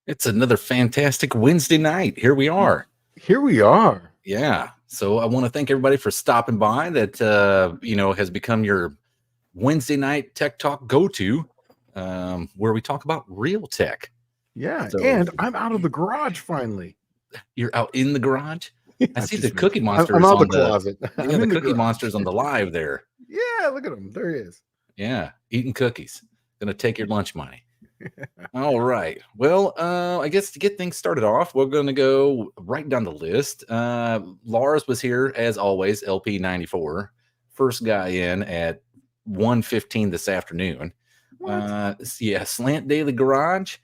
It's another fantastic Wednesday night. Here we are. Here we are. Yeah. So I want to thank everybody for stopping by. That has become your Wednesday night tech talk go-to, where we talk about real tech. Yeah, So and I'm out of the garage finally. You're out in the garage. Yeah, I see the Cookie I'm Monsters out of on the closet. Yeah, I'm the in Cookie garage. Monsters on the live there. Yeah, look at him. There he is. Yeah, eating cookies. Gonna take your lunch money. All right. Well, I guess to get things started off, we're going to go right down the list. Lars was here as always, LP94, first guy in at 1:15 this afternoon. Yeah, Slant Daily Garage,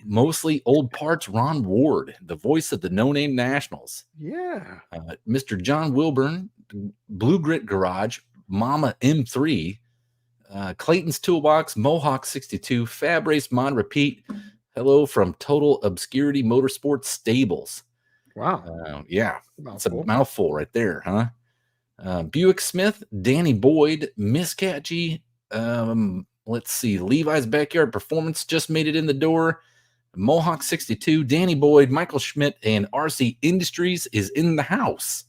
mostly old parts. Ron Ward, the voice of the No Name Nationals. Yeah. Mr. John Wilburn, Blue Grit Garage, Mama M3. Clayton's Toolbox, Mohawk 62, Fab Race Mod Repeat. Hello from Total Obscurity Motorsports Stables. Wow. Yeah, it's a mouthful right there, huh? Buick Smith, Danny Boyd, Miss Catchy. Let's see, Levi's Backyard Performance just made it in the door. Mohawk 62, Danny Boyd, Michael Schmidt, and RC Industries is in the house.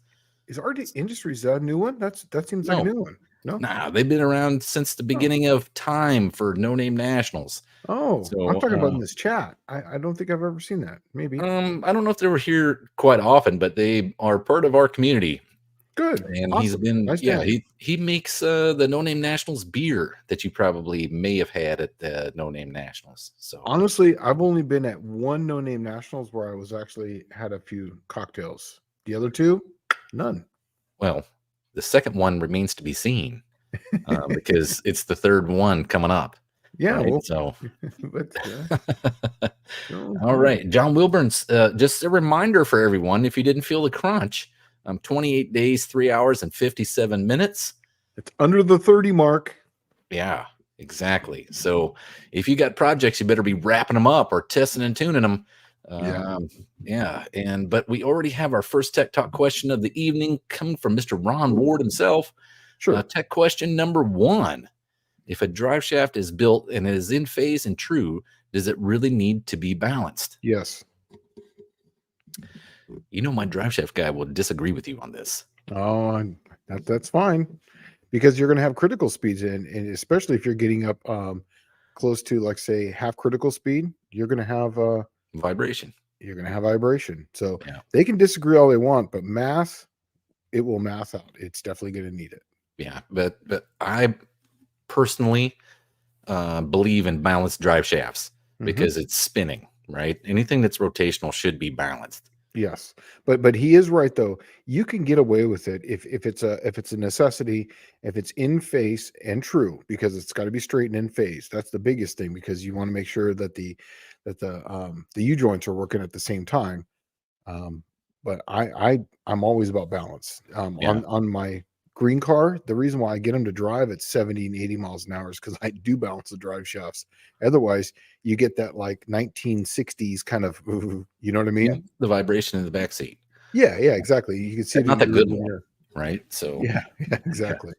Is RC Industries a new one? That seems like a new one. No, nah, they've been around since the beginning of time for No Name Nationals. Oh, so, I'm talking about in this chat. I don't think I've ever seen that. Maybe. I don't know if they were here quite often, but they are part of our community. Good. And awesome. He's been, nice he makes the No Name Nationals beer that you probably may have had at the No Name Nationals. So honestly, I've only been at one No Name Nationals where I was actually had a few cocktails. The other two, none. Well, the second one remains to be seen because it's the third one coming up. Yeah. Right? Well, so, but, all right. John Wilburn's just a reminder for everyone. If you didn't feel the crunch, 28 days, 3 hours, and 57 minutes. It's under the 30 mark. Yeah, exactly. So if you got projects, you better be wrapping them up or testing and tuning them. But we already have our first tech talk question of the evening coming from Mr. Ron Ward himself. Sure. Tech question number 1. If a drive shaft is built and it is in phase and true, does it really need to be balanced? Yes. You know, my drive shaft guy will disagree with you on this. Oh, that's fine, because you're going to have critical speeds in, and especially if you're getting up close to, like, say, half critical speed, you're going to have vibration. You're going to have vibration. So they can disagree all they want, but it will math out. It's definitely going to need it. Yeah, but I personally believe in balanced drive shafts because it's spinning, right? Anything that's rotational should be balanced. Yes, but he is right though. You can get away with it if it's a necessity, if it's in phase and true, because it's got to be straight and in phase. That's the biggest thing, because you want to make sure that the U joints are working at the same time. But I'm always about balance. On my green car, the reason why I get them to drive at 70 and 80 miles an hour is because I do balance the drive shafts. Otherwise, you get that like 1960s kind of, you know what I mean? Yeah, the vibration in the back seat. Yeah, exactly. You can see not the good one, right? So yeah, exactly.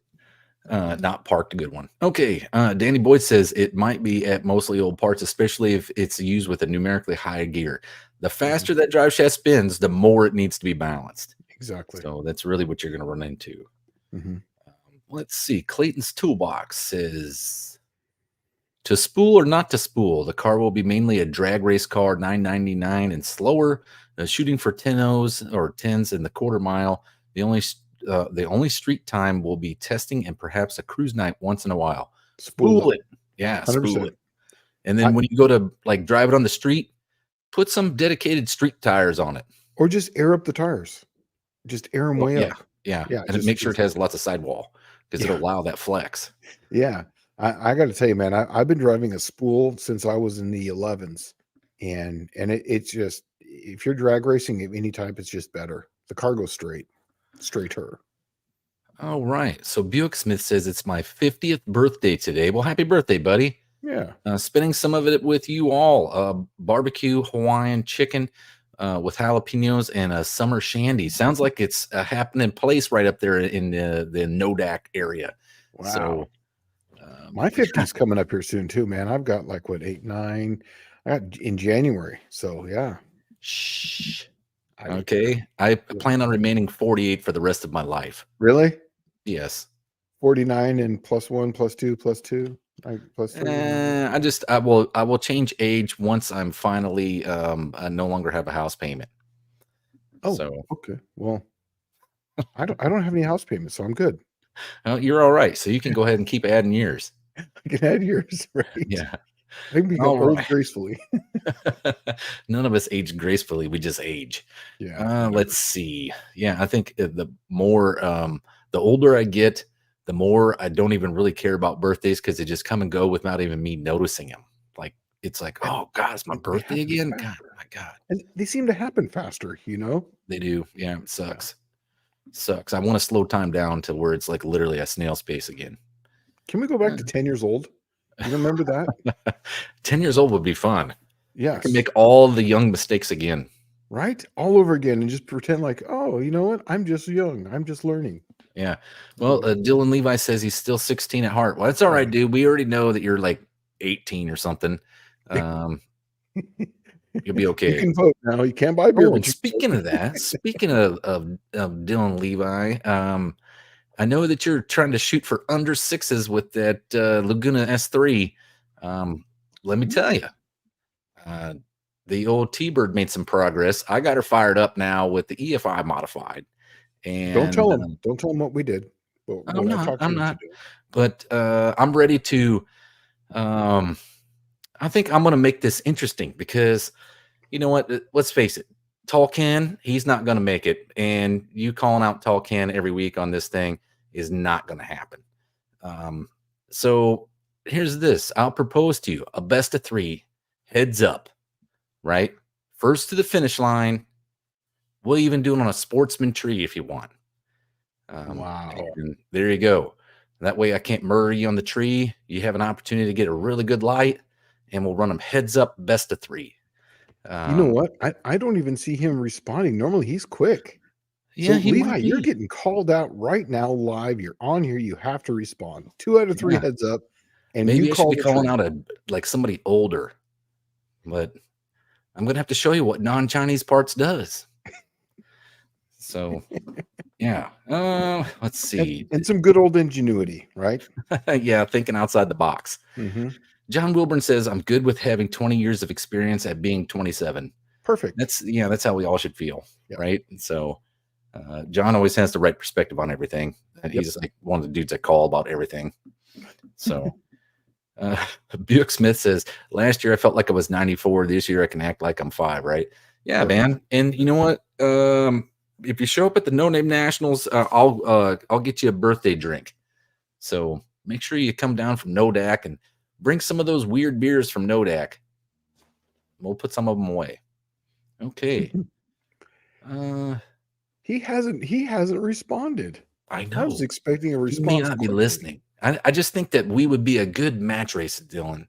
Not parked a good one. Okay. Danny Boyd says it might be at mostly old parts, especially if it's used with a numerically high gear. The faster that drive shaft spins, the more it needs to be balanced. Exactly. So that's really what you're going to run into. Let's see. Clayton's Toolbox says, to spool or not to spool, the car will be mainly a drag race car, 999 and slower, shooting for 10s or 10s in the quarter mile. The only street time will be testing and perhaps a cruise night once in a while. Spool it. Yeah, 100%. Spool it. And then when you go to like drive it on the street, put some dedicated street tires on it. Or just air up the tires. Just air them way up. Yeah. And make sure it has lots of sidewall, because it'll allow that flex. Yeah. I got to tell you, man, I've been driving a spool since I was in the 11s. And it's just, if you're drag racing of any type, it's just better. The car goes straighter. All right. So Buick Smith says it's my 50th birthday today. Well, happy birthday, buddy. Yeah. Spending some of it with you all. Barbecue Hawaiian chicken with jalapenos and a summer shandy. Sounds like it's a happening place right up there in the Nodak area. Wow. So My 50's coming up here soon too, man. I've got like what 8, 9. I got in January. So yeah. Shh. I don't Okay. I plan on remaining 48 for the rest of my life. Really? Yes. 49 and +1, +2, +2, +3. I will change age once I'm finally I no longer have a house payment. Oh, So okay. Well, I don't have any house payments, so I'm good. you're all right. So you can go ahead and keep adding years. I can add yours, right? Yeah. I can become All old right. gracefully. None of us age gracefully. We just age. Yeah. Let's see. Yeah, I think the older I get, the more I don't even really care about birthdays because they just come and go without even me noticing them. Like it's like, And oh God, it's my they birthday happen again. God, faster. my God, And they seem to happen faster, you know? they do. Yeah, it Yeah. sucks. Sucks. I want to slow time down to where it's like literally a snail's pace again. Can we go back to 10 years old? You remember that? 10 years old would be fun. I can Yes. make all the young mistakes again. Right? All over again and just pretend like, oh, you know what? I'm just young. I'm just learning. Yeah. That'd Well, be cool. Dylan Levi says he's still 16 at heart. Well, that's all right, Yeah. dude. We already know that you're like 18 or something. You'll be You okay. can vote now. You can't buy beer, Oh, and but you can speaking of that, speaking of Dylan Levi, I know that you're trying to shoot for under sixes with that Laguna S3. Let me tell you, the old T-Bird made some progress. I got her fired up now with the EFI modified. Don't And tell them. Don't tell them what we did. What I talked I'm them into not, doing. but I'm ready to. I think I'm going to make this interesting because you know what? Let's face it. Tall Ken, he's not going to make it, and you calling out Tall Ken every week on this thing is not going to happen. So here's this. I'll propose to you a best of 3, heads up, right? First to the finish line. We'll even do it on a sportsman tree if you want. Wow. And there you go. That way I can't murder you on the tree. You have an opportunity to get a really good light, and we'll run them heads up best of 3. You know what? I don't even see him responding. Normally he's quick. So Yeah, he Levi, might you're be. getting called out right now live. You're on here. You have to respond. 2 out of 3 Yeah. heads up. And you Maybe I should call be the calling tree. out like somebody older, but I'm gonna have to show you what non-Chinese parts does. So yeah. Let's see. And some good old ingenuity, right? Yeah, thinking outside the box. Mm-hmm. John Wilburn says, I'm good with having 20 years of experience at being 27. Perfect. That's how we all should feel, Yep. right? And so John always has the right perspective on everything. And Yep. he's like one of the dudes I call about everything. So Buick Smith says, last year I felt like I was 94. This year I can act like I'm 5, right? Yeah, Perfect. man. And you know what? If you show up at the No Name Nationals, I'll get you a birthday drink. So make sure you come down from Nodak and bring some of those weird beers from Nodak. We'll put some of them away. Okay. He hasn't responded. I I was know. expecting a He may response not be quickly. listening. I just think that we would be a good match race, Dylan.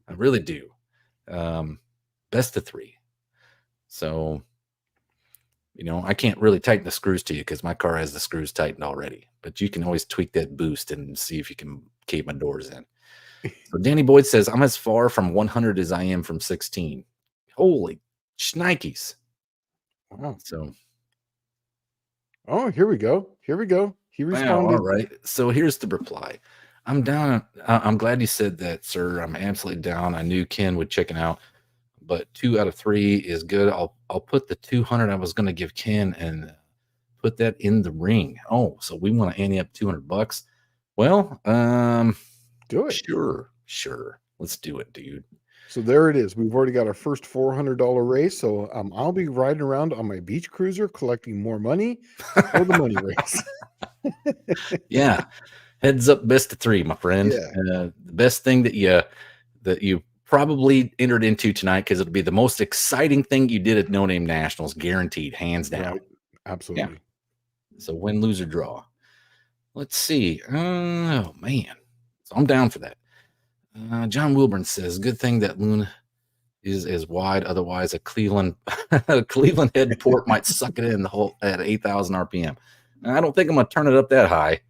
I really do. Best of 3. So, I can't really tighten the screws to you because my car has the screws tightened already. But you can always tweak that boost and see if you can cave my doors in. So Danny Boyd says, I'm as far from 100 as I am from 16. Holy shnikes. Wow. So, Oh, here we go. Here we go. He wow, responded. all right. So here's the reply. I'm down. I'm glad you said that, sir. I'm absolutely down. I knew Ken would chicken out, but 2 out of 3 is good. I'll put the 200 I was going to give Ken and put that in the ring. Oh, so we want to ante up $200. Well, Do it. Sure. Let's do it, dude. So there it is. We've already got our first $400 race. So I'll be riding around on my beach cruiser collecting more money for the money race. Yeah. Heads up, best of 3, my friend. Yeah. The best thing that you probably entered into tonight because it'll be the most exciting thing you did at No Name Nationals, guaranteed, hands down. Right. Absolutely. Yeah. So win, lose, or draw. Let's see. Oh man, so I'm down for that. John Wilburn says, "Good thing that Luna is wide. Otherwise, a Cleveland head port might suck it in the whole at 8,000 RPM. I don't think I'm gonna turn it up that high."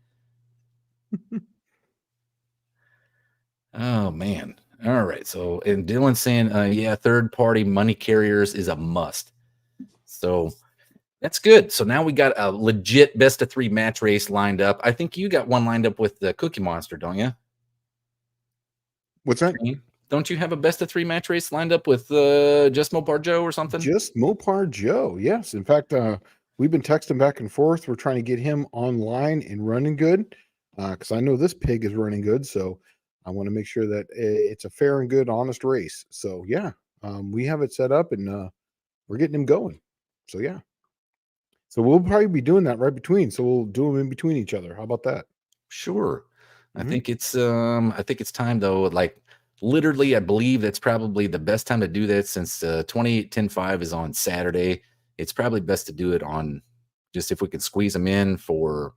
Oh man. All right. So, and Dylan saying, yeah, third party money carriers is a must. So that's good. So now we got a legit best of 3 match race lined up. I think you got one lined up with the Cookie Monster, don't you? What's that? Shane? Don't you have a best of 3 match race lined up with Just Mopar Joe or something? Just Mopar Joe. Yes. In fact, we've been texting back and forth. We're trying to get him online and running good because I know this pig is running good. So I want to make sure that it's a fair and good, honest race. So yeah, we have it set up and we're getting him going. So yeah. So we'll probably be doing that right between. So we'll do them in between each other. How about that? Sure. Mhm. I think it's time though. Like literally, I believe that's probably the best time to do that since 28-10-5 is on Saturday. It's probably best to do it on just if we could squeeze them in for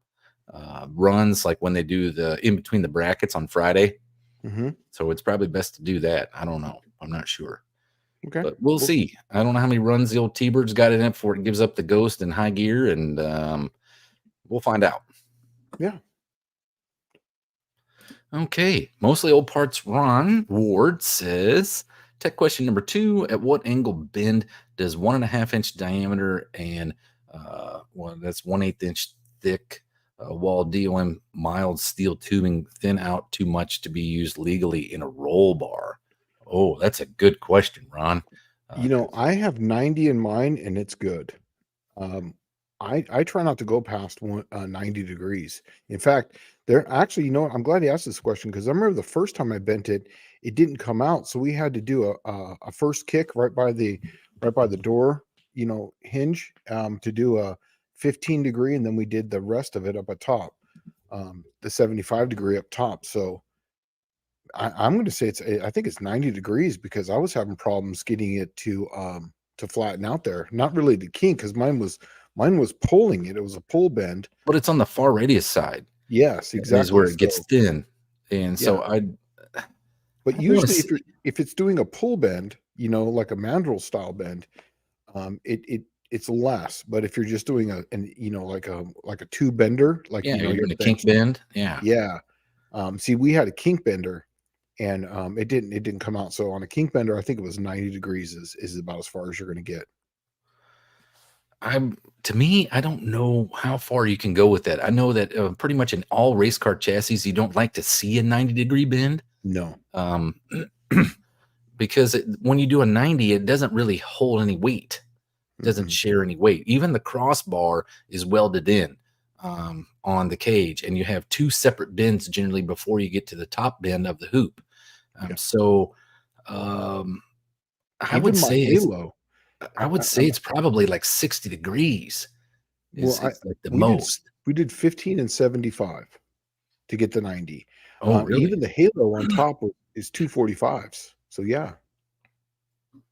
runs like when they do the in between the brackets on Friday. Mhm. So it's probably best to do that. I don't know. I'm not sure. Okay. But we'll We'll see. see. I don't know how many runs the old T-Bird's got in it before it gives up the ghost in high gear, and we'll find out. Yeah. Okay. Mostly old parts. Ron Ward says, tech question number 2: at what angle bend does 1.5-inch diameter and well, that's 1/8 inch thick wall DOM mild steel tubing thin out too much to be used legally in a roll bar? Oh, that's a good question, Ron. I have 90 in mine and it's good. Um, I try not to go past 90 degrees. In fact, there actually, what? I'm glad you asked this question because I remember the first time I bent it, it didn't come out, so we had to do a first kick right by the door, hinge, to do a 15 degree, and then we did the rest of it up at top, the 75 degree up top. So I'm going to say I think it's 90 degrees because I was having problems getting it to flatten out there. Not really the kink because mine was pulling it. It was a pull bend. But it's on the far radius side Yes, is exactly. where it gets So thin. And yeah, so I but want to usually see. if it's doing a pull bend, like a mandrel style bend, it's less. But if you're just doing like a two bender, like Yeah, you're your doing a kink bench, bend. Yeah. yeah. See, we had a kink bender and it didn't come out. So on a kink bender, I think it was 90 degrees is about as far as you're going to get. I'm to me, I don't know how far you can go with that. I know that pretty much in all race car chassis, you don't like to see a 90-degree bend. No. Um, because when you do a 90, it doesn't really hold any weight, doesn't Mm-mm. share any weight. Even the crossbar is welded in on the cage, and you have 2 separate bends generally before you get to the top bend of the hoop. Yeah. So um, I would Even my say it's Halo, I would say I'm it's probably like 60 degrees well, I is like the we did most. we did 15 and 75 to get the 90. Oh, really? Even the Halo on top is 245s. So yeah,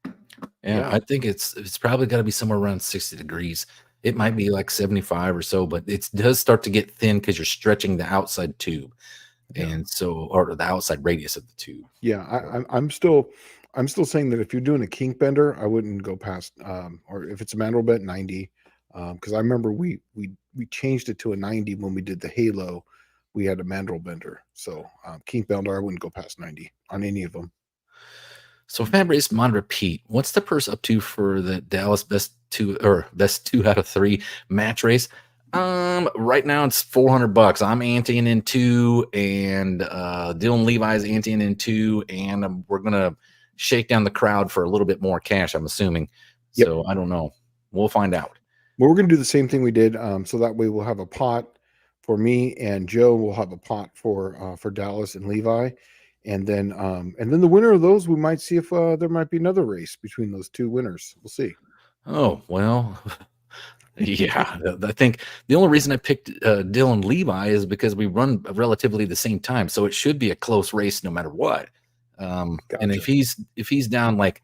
Yeah, yeah, I think it's probably got to be somewhere around 60 degrees. It might yeah, be like 75 or so, but it does start to get thin because you're stretching the outside tube, yeah, and so or the outside radius of the tube. yeah. So, I'm still saying that if you're doing a kink bender, I wouldn't go past or if it's a mandrel bent 90. Because I remember we changed it to a 90 when we did the Halo. We had a mandrel bender. So kink bender, I wouldn't go past 90 on any of them. so Fab Race Mod Repeat. What's the purse up to for the Dallas best 2 out of 3 match race? Right now it's $400. I'm anteing in 2, and Dylan Levi's anteing in 2, and we're gonna shake down the crowd for a little bit more cash. I'm assuming. Yep. So I don't know. We'll find out. Well, we're going to do the same thing we did. So that way we'll have a pot for me and Joe. We'll have a pot for Dallas and Levi, and then the winner of those, we might see if there might be another race between those two winners. We'll see. Oh well, yeah. I think the only reason I picked Dylan Levi is because we run relatively the same time, so it should be a close race no matter what. And Gotcha. if he's down like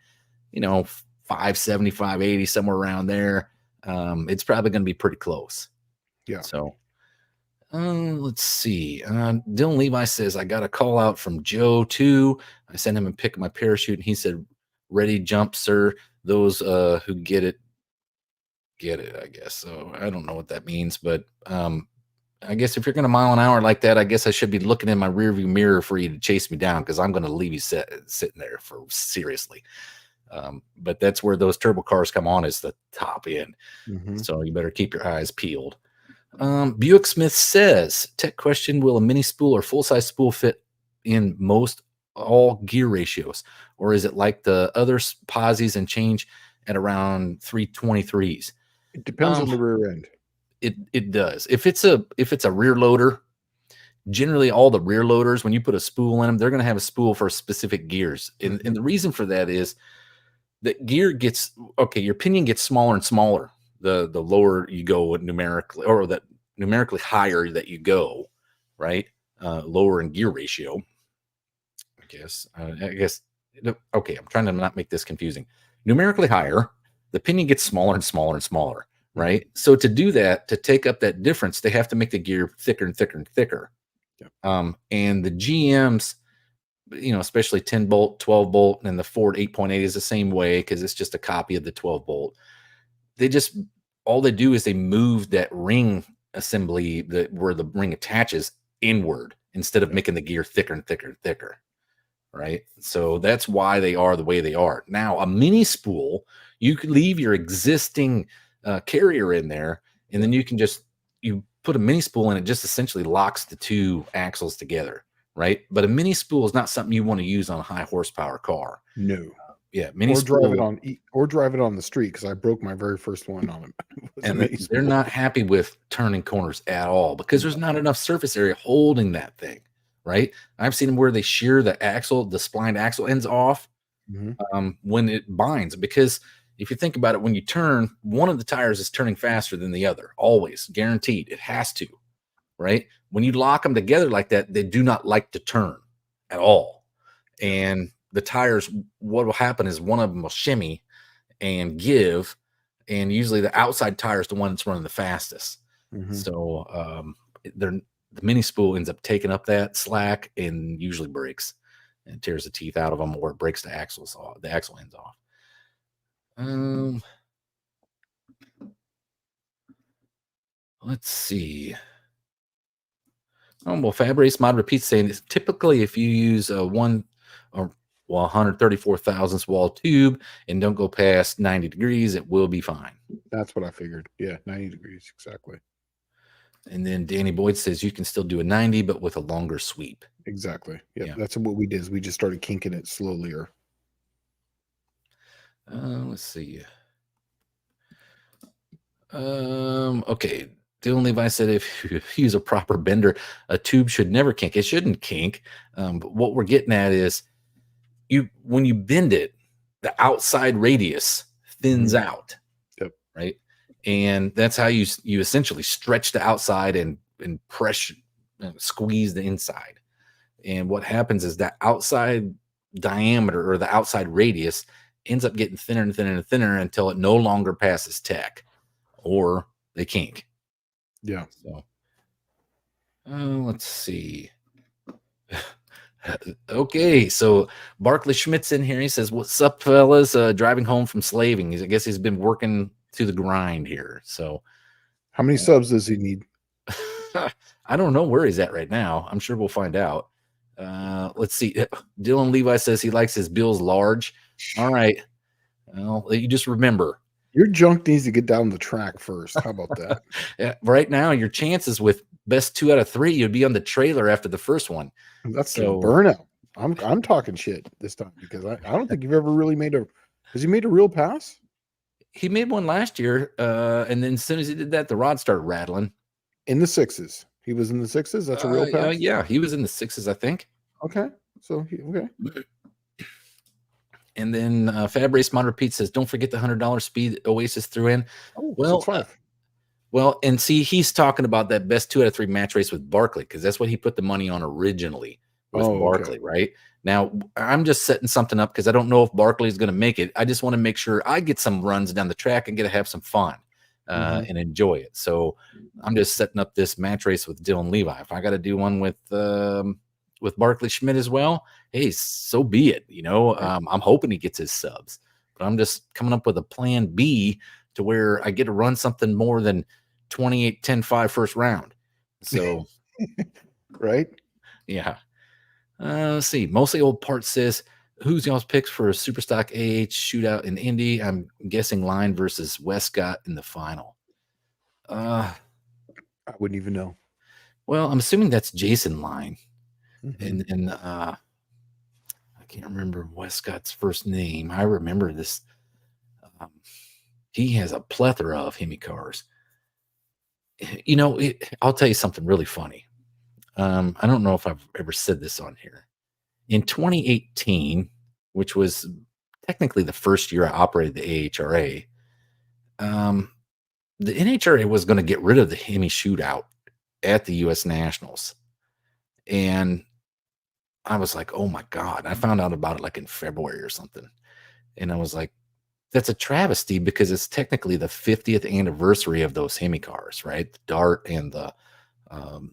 570, 580, somewhere around there, it's probably going to be pretty close. Yeah. So let's see. Dylan Levi says I got a call out from Joe too. I sent him a pic of my parachute, and he said, "Ready, jump, sir." Those who get it, I guess. So I don't know what that means, but I guess if you're going to mile an hour like that, I guess I should be looking in my rearview mirror for you to chase me down, because I'm going to leave you sitting there for seriously. But that's where those turbo cars come on, is the top end. So you better keep your eyes peeled. Buick Smith says, tech question, will a mini spool or full-size spool fit in most all gear ratios? Or is it like the other posies and change at around 323s? It depends on the rear end. It does. If it's a rear loader, generally all the rear loaders, when you put a spool in them, they're going to have a spool for specific gears. And the reason for that is that gear gets, your pinion gets smaller and smaller the lower you go numerically, or that numerically higher that you go, right? Lower in gear ratio, I guess. Okay, I'm trying to not make this confusing. Numerically higher, the pinion gets smaller and smaller and smaller, right? So to do that, to take up that difference, they have to make the gear thicker and thicker and thicker. And the GMs, especially 10 bolt, 12 bolt, and the Ford 8.8 is the same way, because it's just a copy of the 12 bolt. All they do is they move that ring assembly where the ring attaches inward, instead of making the gear thicker and thicker and thicker. Right. So that's why they are the way they are. Now, a mini spool, you could leave your existing carrier in there, and then you put a mini spool in, it just essentially locks the two axles together. Right. But a mini spool is not something you want to use on a high horsepower car. No. Mini spool, drive it on the street, because I broke my very first one on it. And they're not happy with turning corners at all, because there's not enough surface area holding that thing. Right. I've seen them where they shear the splined axle ends off when it binds, because if you think about it, when you turn, one of the tires is turning faster than the other, always, guaranteed. It has to. Right. When you lock them together like that, they do not like to turn at all. And the tires, what will happen is one of them will shimmy and give, and usually the outside tire is the one that's running the fastest. So the mini spool ends up taking up that slack and usually breaks and tears the teeth out of them, or it breaks the axle ends off. Let's see. Well, Fab Race Mod repeats saying, typically if you use a 134 thousandths wall tube and don't go past 90 degrees, it will be fine. That's what I figured. Yeah, 90 degrees, exactly. And then Danny Boyd says you can still do a 90, but with a longer sweep. Exactly. Yeah. That's what we did. Is we just started kinking it slowly. Let's see. Okay. Dylan Levi said, if you use a proper bender, a tube should never kink. It shouldn't kink. But what we're getting at is, when you bend it, the outside radius thins out. Right. And that's how you essentially stretch the outside and press, squeeze the inside. And what happens is that outside diameter, or the outside radius, ends up getting thinner and thinner and thinner until it no longer passes tech, or they kink. Yeah. So, let's see. Okay, so Barkley Schmidt's in here. He says, "What's up, fellas? Driving home from slaving." I guess he's been working to the grind here. So, how many subs does he need? I don't know where he's at right now. I'm sure we'll find out. Let's see. Dylan Levi says he likes his bills large. All right. Well, you just remember, your junk needs to get down the track first. How about that? Right now, your chances with best 2 out of 3, you'd be on the trailer after the first one. That's a burnout. I'm talking shit this time, because I don't think you've ever really has he made a real pass? He made one last year, and then as soon as he did that, the rod started rattling. In the 6s. He was in the 6s? That's a real pass? Yeah, he was in the 6s, I think. Okay. So, okay. And then Fab Race Mod Repeat says, don't forget the $100 speed Oasis threw in. Oh, well, well, and see, he's talking about that best 2 out of 3 match race with Barkley, because that's what he put the money on originally with Barkley, right? Now, I'm just setting something up because I don't know if Barkley is going to make it. I just want to make sure I get some runs down the track and get to have some fun and enjoy it. So I'm just setting up this match race with Dylan Levi. If I got to do one with Barkley Schmidt as well, hey, so be it. I'm hoping he gets his subs, but I'm just coming up with a plan B to where I get to run something more than 28-10-5 first round. So, Right? yeah. Let's see. Mostly old parts says, who's y'all's picks for a super stock AH shootout in Indy? I'm guessing Line versus Westcott in the final. I wouldn't even know. Well, I'm assuming that's Jason Line. Mm-hmm. And I can't remember Westcott's first name. I remember this. Um, he has a plethora of Hemi cars. I'll tell you something really funny. I don't know if I've ever said this on here. In 2018, which was technically the first year I operated the AHRA, the NHRA was going to get rid of the Hemi shootout at the U.S. Nationals. And I was like, oh my God. I found out about it like in February or something. And I was like, that's a travesty because it's technically the 50th anniversary of those Hemi cars, right? The Dart and the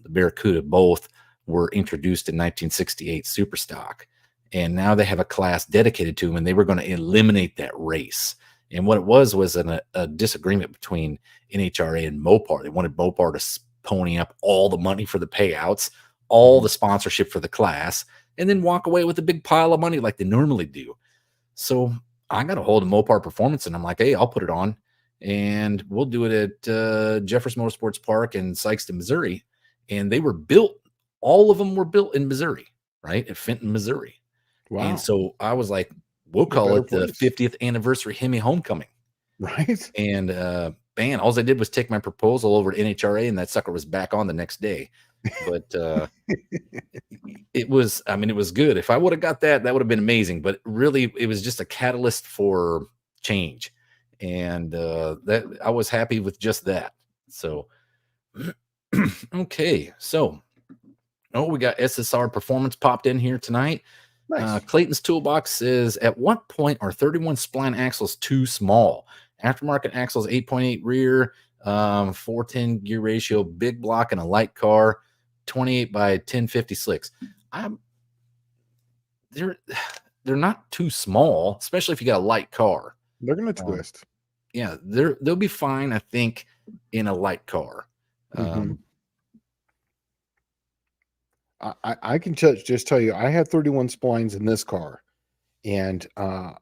Barracuda both were introduced in 1968 Superstock. And now they have a class dedicated to them, and they were going to eliminate that race. And what it was a disagreement between NHRA and Mopar. They wanted Mopar to pony up all the money for the payouts, all the sponsorship for the class, and then walk away with a big pile of money like they normally do. So I got a hold of Mopar Performance, and I'm like, hey, I'll put it on, and we'll do it at Jeffers Motorsports Park in Sikeston, Missouri. And they were built, all of them were built in Missouri, right? At Fenton, Missouri. Wow. And so I was like, we'll What call better it the place? 50th anniversary Hemi Homecoming. Right? And man, all I did was take my proposal over to NHRA, and that sucker was back on the next day. But it was good. If I would have got that, that would have been amazing. But really, it was just a catalyst for change. And that I was happy with just that. So okay. So we got SSR Performance popped in here tonight. Nice. Clayton's Toolbox says, at what point are 31 spline axles too small? Aftermarket axles, 8.8 rear, 410 gear ratio, big block, and a light car, 28 by 1050 slicks. They're not too small, especially if you got a light car. They're going to twist. Yeah, they'll be fine, I think, in a light car. I can just tell you, I had 31 splines in this car, and I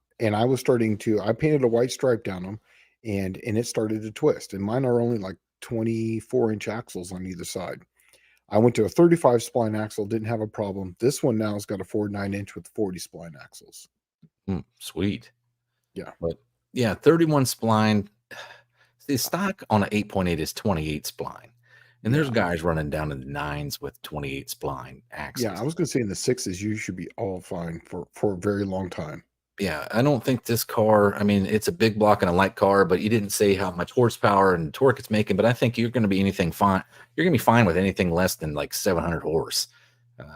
was I painted a white stripe down them, and it started to twist. And mine are only like 24-inch axles on either side. I went to a 35 spline axle, didn't have a problem. This one now has got a 49-inch with 40 spline axles. Sweet. Yeah. But yeah, 31 spline. The stock on an 8.8 is 28 spline. And there's guys running down in the 9s with 28 spline axles. Yeah, I was going to say in the 6s, you should be all fine for a very long time. Yeah, I don't think this car, it's a big block and a light car, but you didn't say how much horsepower and torque it's making. But I think you're going to be anything fine. You're going to be fine with anything less than like 700 horse.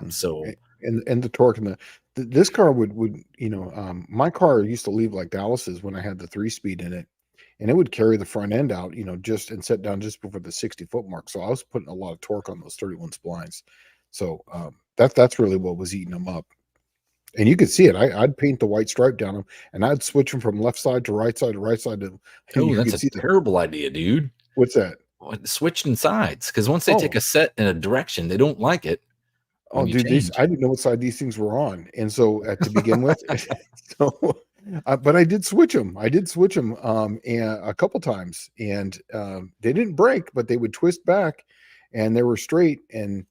So and the torque and this car would my car used to leave like Dallas's when I had the 3-speed in it, and it would carry the front end out, just and set down just before the 60-foot mark. So I was putting a lot of torque on those 31 splines. So that's really what was eating them up. And you could see it. I'd paint the white stripe down them, and I'd switch them from left side to right side to right side. Oh, that's a terrible idea, dude. What's that? Switching sides, because once they take a set in a direction, they don't like it. Oh, dude, I didn't know what side these things were on, and so to begin with, but I did switch them. And a couple times, and they didn't break, but they would twist back, and they were straight. And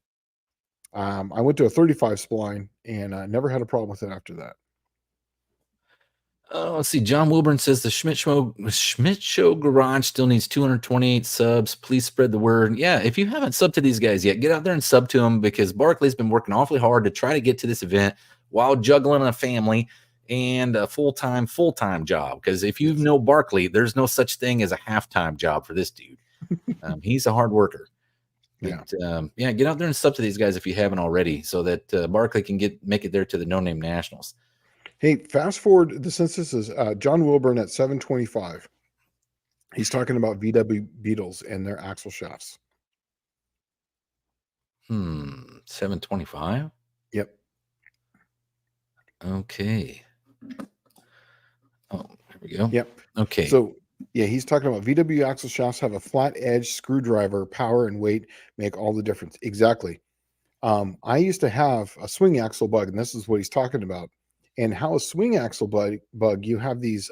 I went to a 35 spline, and I never had a problem with it after that. Let's see. John Wilburn says the Schmidt Show Garage still needs 228 subs. Please spread the word. Yeah, if you haven't subbed to these guys yet, get out there and sub to them, because Barkley's been working awfully hard to try to get to this event while juggling a family and a full-time job. Because if you know Barkley, there's no such thing as a half-time job for this dude. He's a hard worker. But, get out there and sub to these guys if you haven't already, so that Barkley can make it there to the No Name Nationals. Hey, fast forward. Since this is John Wilburn at 725, he's talking about VW Beetles and their axle shafts. 725. Yep. Okay. Oh, here we go. Yep. Okay. So Yeah, he's talking about VW axle shafts have a flat edge screwdriver. Power and weight make all the difference. Exactly. I used to have a swing axle bug, and this is what he's talking about. And how a swing axle bug, you have these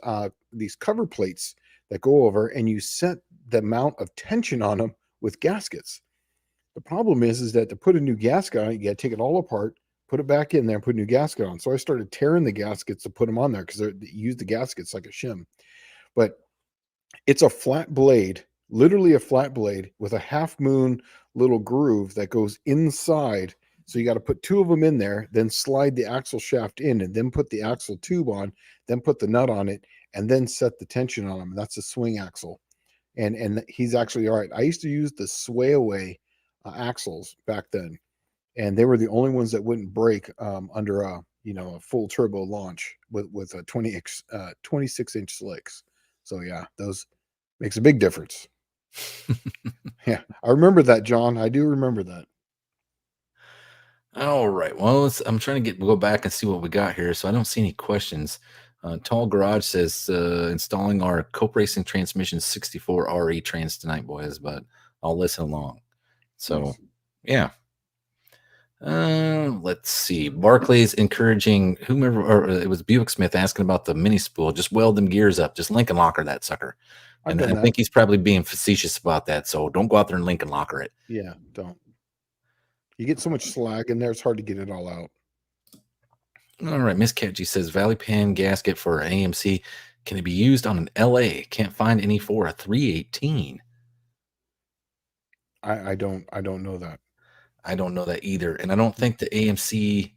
cover plates that go over, and you set the amount of tension on them with gaskets. The problem is that to put a new gasket on it, you got to take it all apart, put it back in there, and put a new gasket on. So I started tearing the gaskets to put them on there because they use the gaskets like a shim. But it's a flat blade, literally a flat blade with a half moon little groove that goes inside. So you got to put two of them in there, then slide the axle shaft in, and then put the axle tube on, then put the nut on it, and then set the tension on them. That's a swing axle. And he's actually all right. I used to use the sway away axles back then, and they were the only ones that wouldn't break under a a full turbo launch with a 26-inch slicks. So yeah, those makes a big difference. Yeah, I remember that, John. I do remember that. All right. Well, I'm trying to go back and see what we got here. So I don't see any questions. Tall Garage says installing our Cope Racing Transmission 64 RE trans tonight, boys, but I'll listen along. So, nice. Yeah. Let's see. Barclay's encouraging whomever, or it was Buick Smith asking about the mini spool. Just weld them gears up. Just Lincoln Locker that sucker. And I think he's probably being facetious about that. So don't go out there and Lincoln Locker it. Yeah, don't. You get so much slag in there, it's hard to get it all out. All right. Miss Catchy says Valley Pan gasket for an AMC. Can it be used on an LA? Can't find any for a 318. I don't know that. I don't know that either. And I don't think the AMC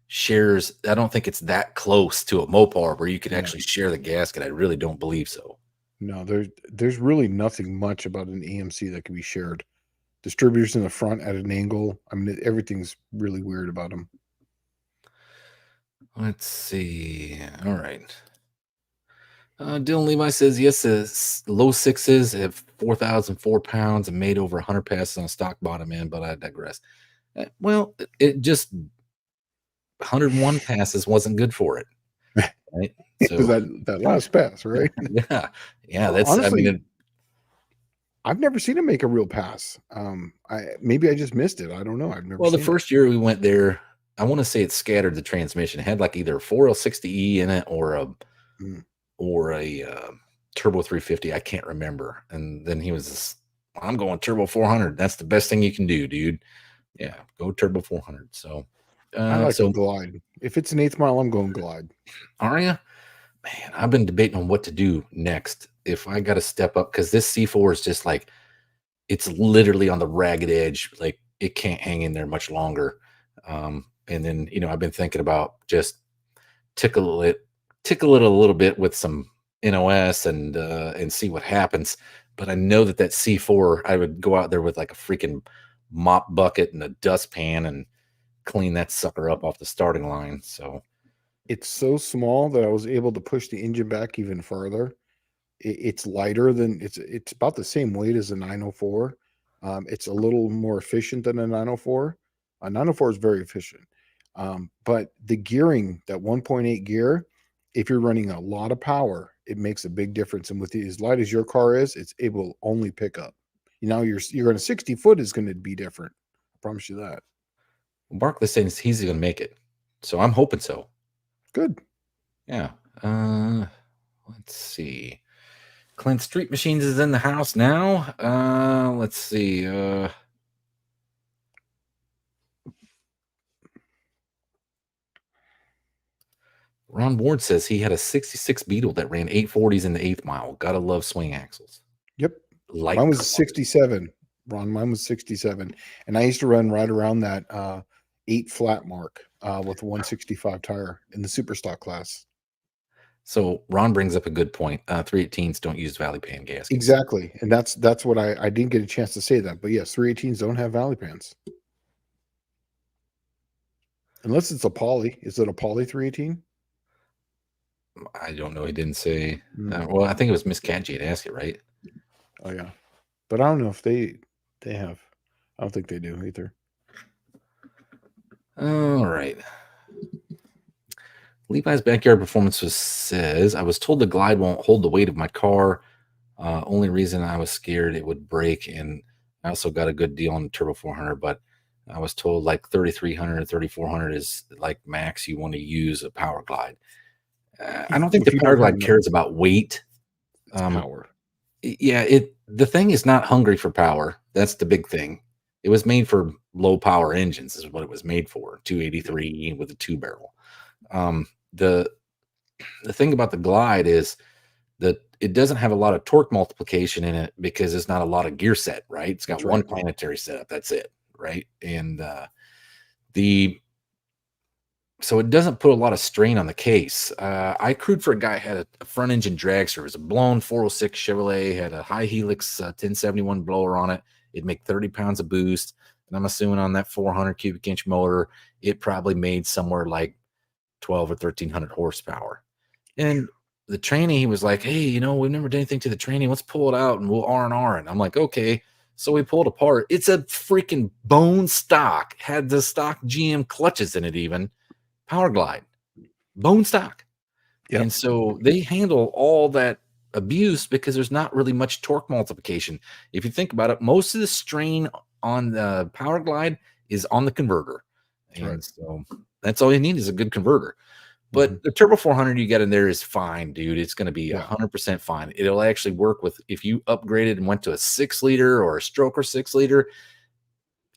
shares, I don't think it's that close to a Mopar where you could actually share the gasket. I really don't believe so. No, there's really nothing much about an AMC that can be shared. Distributors in the front at an angle. I mean, everything's really weird about them. Let's see. All right. Dylan Levi says, yes, low sixes have 4,004 pounds and made over 100 passes on stock bottom end, but I digress. Well, it just 101 passes wasn't good for it. Right? So that last pass, right? Yeah. That's honestly, I've never seen him make a real pass. Maybe I just missed it. I don't know. I've never. Well, the first year we went there, I want to say it scattered the transmission. It had like either a 4L60E in it or a turbo 350. I can't remember. And then he was, I'm going turbo 400. That's the best thing you can do, dude. Yeah, go turbo 400. So I like to glide. If it's an 8th mile, I'm going glide. Are you? Man, I've been debating on what to do next. If I got to step up, because this C4 is just like, it's literally on the ragged edge. Like it can't hang in there much longer. And then, I've been thinking about just tickle it a little bit with some NOS and see what happens. But I know that C4, I would go out there with like a freaking mop bucket and a dustpan and clean that sucker up off the starting line. So it's so small that I was able to push the engine back even farther. It's lighter than it's about the same weight as a 904. It's a little more efficient than a 904. A 904 is very efficient. But the gearing, that 1.8 gear, if you're running a lot of power, it makes a big difference. And with as light as your car is, it's able to only pick up. You're on a 60 foot is going to be different. I promise you that. Well, Barkley's saying he's going to make it. So I'm hoping so. Good. Yeah. Let's see. Clint Street Machines is in the house now. Let's see. Ron Ward says he had a 66 Beetle that ran 840s in the 8th mile. Gotta love swing axles. Yep. Mine was 67. Ron, mine was 67. And I used to run right around that 8 flat mark with a 165 tire in the super stock class. So Ron brings up a good point. 318s don't use Valley Pan gaskets. Exactly. And that's what I didn't get a chance to say that. But yes, 318s don't have Valley Pans. Unless it's a poly. Is it a poly 318? I don't know. He didn't say. Well, I think it was Miss Catchy to ask it, right? Oh, yeah. But I don't know if they have. I don't think they do either. All right. Levi's Backyard Performance says, I was told the glide won't hold the weight of my car Only reason I was scared it would break, and I also got a good deal on the Turbo 400, but I was told like 3,300 and 3,400 is like max you want to use a Power Glide. I don't think If the you Power don't have Glide enough, cares about weight. it's power. Yeah, the thing is not hungry for power. That's the big thing. It was made for low power engines, is what it was made for. 283 with a 2 barrel. Um, the the thing about the Glide is that it doesn't have a lot of torque multiplication in it because it's not a lot of gear set, right? It's got That's one right. planetary setup. That's it, right? And the so it doesn't put a lot of strain on the case. I crewed for a guy who had a front engine dragster. It was a blown 406 Chevrolet, had a high helix 1071 blower on it. It'd make 30 pounds of boost. And I'm assuming on that 400 cubic inch motor, it probably made somewhere like 12 or 1300 horsepower. And the training, he was like, hey, we've never done anything to the training. Let's pull it out and we'll R&R it. I'm like, okay. So we pulled apart. It's a freaking bone stock, had the stock GM clutches in it even. Power Glide, bone stock. Yep. And so they handle all that abuse because there's not really much torque multiplication. If you think about it, most of the strain on the Power Glide is on the converter. That's And right. so that's all you need is a good converter. But the Turbo 400 you get in there is fine, dude. It's going to be 100% fine. It'll actually work with if you upgraded and went to a 6-liter or a stroker 6-liter,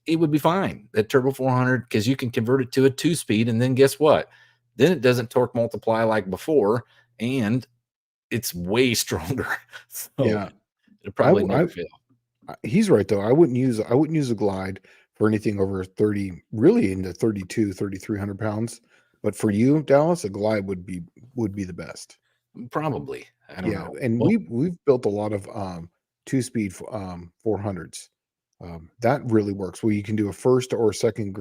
it would be fine. That Turbo 400, because you can convert it to a 2-speed, and then guess what? Then it doesn't torque multiply like before, and it's way stronger. So Yeah. it'll probably never fail. He's right though. I wouldn't use a Glide for anything over 30, really into 32, 3,300 pounds. But for you, Dallas, a Glide would be the best. Probably. I don't know. And Well, we've built a lot of 2-speed 400s. That really works. Where you can do a first or second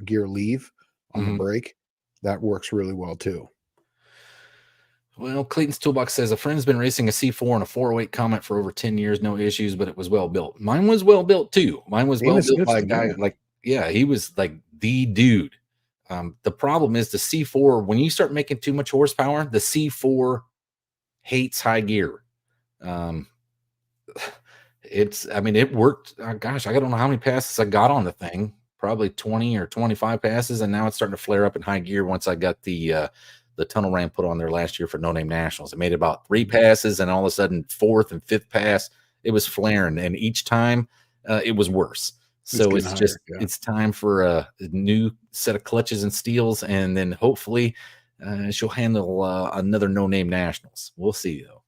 gear leave on the brake. That works really well too. Well, Clayton's Toolbox says a friend's been racing a C4 and a 408 Comet for over 10 years, no issues, but it was well built. Mine was well built too. Mine was well built by a guy he was like the dude. The problem is the C4, when you start making too much horsepower, the C4 hates high gear. It worked. Gosh, I don't know how many passes I got on the thing, probably 20 or 25 passes. And now it's starting to flare up in high gear once I got the tunnel ram put on there last year for No Name Nationals. I made about 3 passes, and all of a sudden, 4th and 5th pass, it was flaring. And each time it was worse. So it's time for a new set of clutches and steels, and then hopefully she'll handle another No Name Nationals. We'll see, though.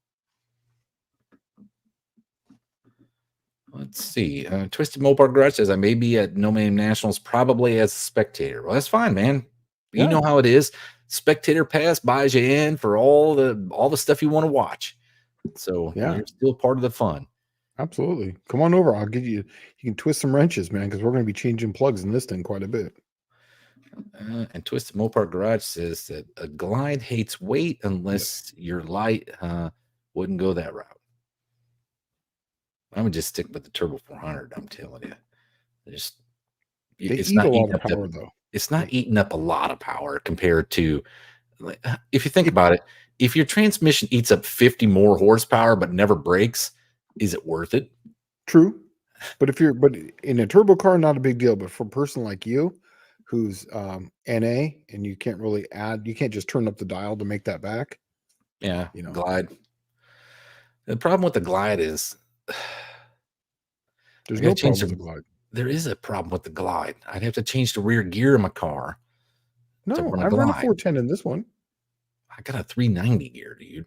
Let's see. Twisted Mopar Garage says I may be at No Name Nationals probably as a spectator. Well, that's fine, man. You know how it is. Spectator pass buys you in for all the stuff you want to watch. So you're still part of the fun. Absolutely. Come on over. I'll give you can twist some wrenches, man, because we're going to be changing plugs in this thing quite a bit. And Twisted Mopar Garage says that a Glide hates weight unless your light wouldn't go that route. I'm gonna just stick with the Turbo 400. I'm telling you, It's not eating up power though. It's not eating up a lot of power compared to, if you think about it, if your transmission eats up 50 more horsepower but never breaks, is it worth it? True, but but in a turbo car, not a big deal. But for a person like you, who's NA, and you can't just turn up the dial to make that back. Yeah, Glide. The problem with the Glide is there's no problem with the Glide. There is a problem with the Glide. I'd have to change the rear gear in my car. No, I run a 410 in this one. I got a 390 gear, dude.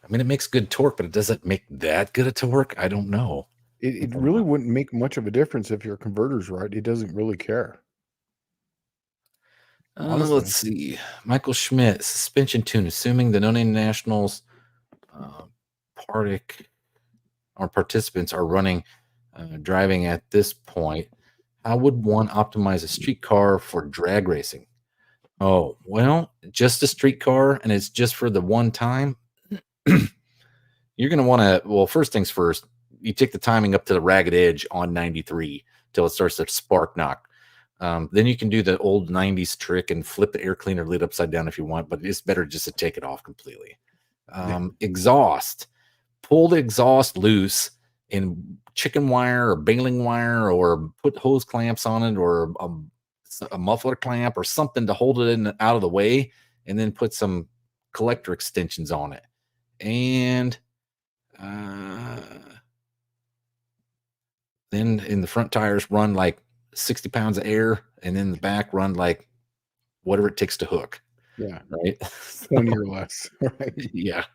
I mean, it makes good torque, but it doesn't make that good a torque. I don't know. It really wouldn't make much of a difference if your converter's right. It doesn't really care. Let's see. Michael Schmidt, suspension tune, assuming the No Name Nationals participants are driving at this point. How would one optimize a street car for drag racing? Oh, well, just a street car, and it's just for the one time. You're going to want to, well, first things first, you take the timing up to the ragged edge on 93 till it starts to spark knock. Then you can do the old 90s trick and flip the air cleaner lid upside down if you want, but it's better just to take it off completely. Exhaust. Pull the exhaust loose and chicken wire or baling wire, or put hose clamps on it, or a muffler clamp or something to hold it in out of the way, and then put some collector extensions on it. And then in the front tires, run like 60 pounds of air, and then the back run like whatever it takes to hook. Yeah. Right. 20 or less. Right. Yeah.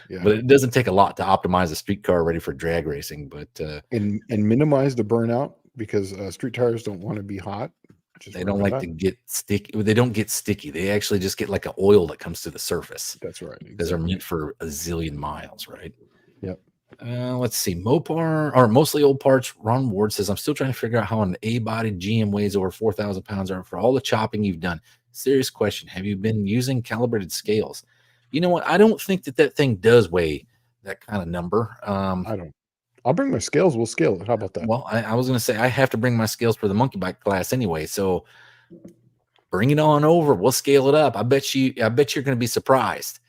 Yeah. But it doesn't take a lot to optimize a street car ready for drag racing. But And minimize the burnout, because street tires don't want to be hot. Just they don't like to get sticky. They don't get sticky. They actually just get like an oil that comes to the surface. That's right. Because they're meant for a zillion miles, right? Yep. Let's see. Mopar, or mostly old parts. Ron Ward says, I'm still trying to figure out how an A-body GM weighs over 4,000 pounds. For all the chopping you've done. Serious question. Have you been using calibrated scales? You know what? I don't think that thing does weigh that kind of number. I don't. I'll bring my scales. We'll scale it. How about that? Well, I was going to say I have to bring my scales for the monkey bike class anyway. So bring it on over. We'll scale it up. I bet you're going to be surprised,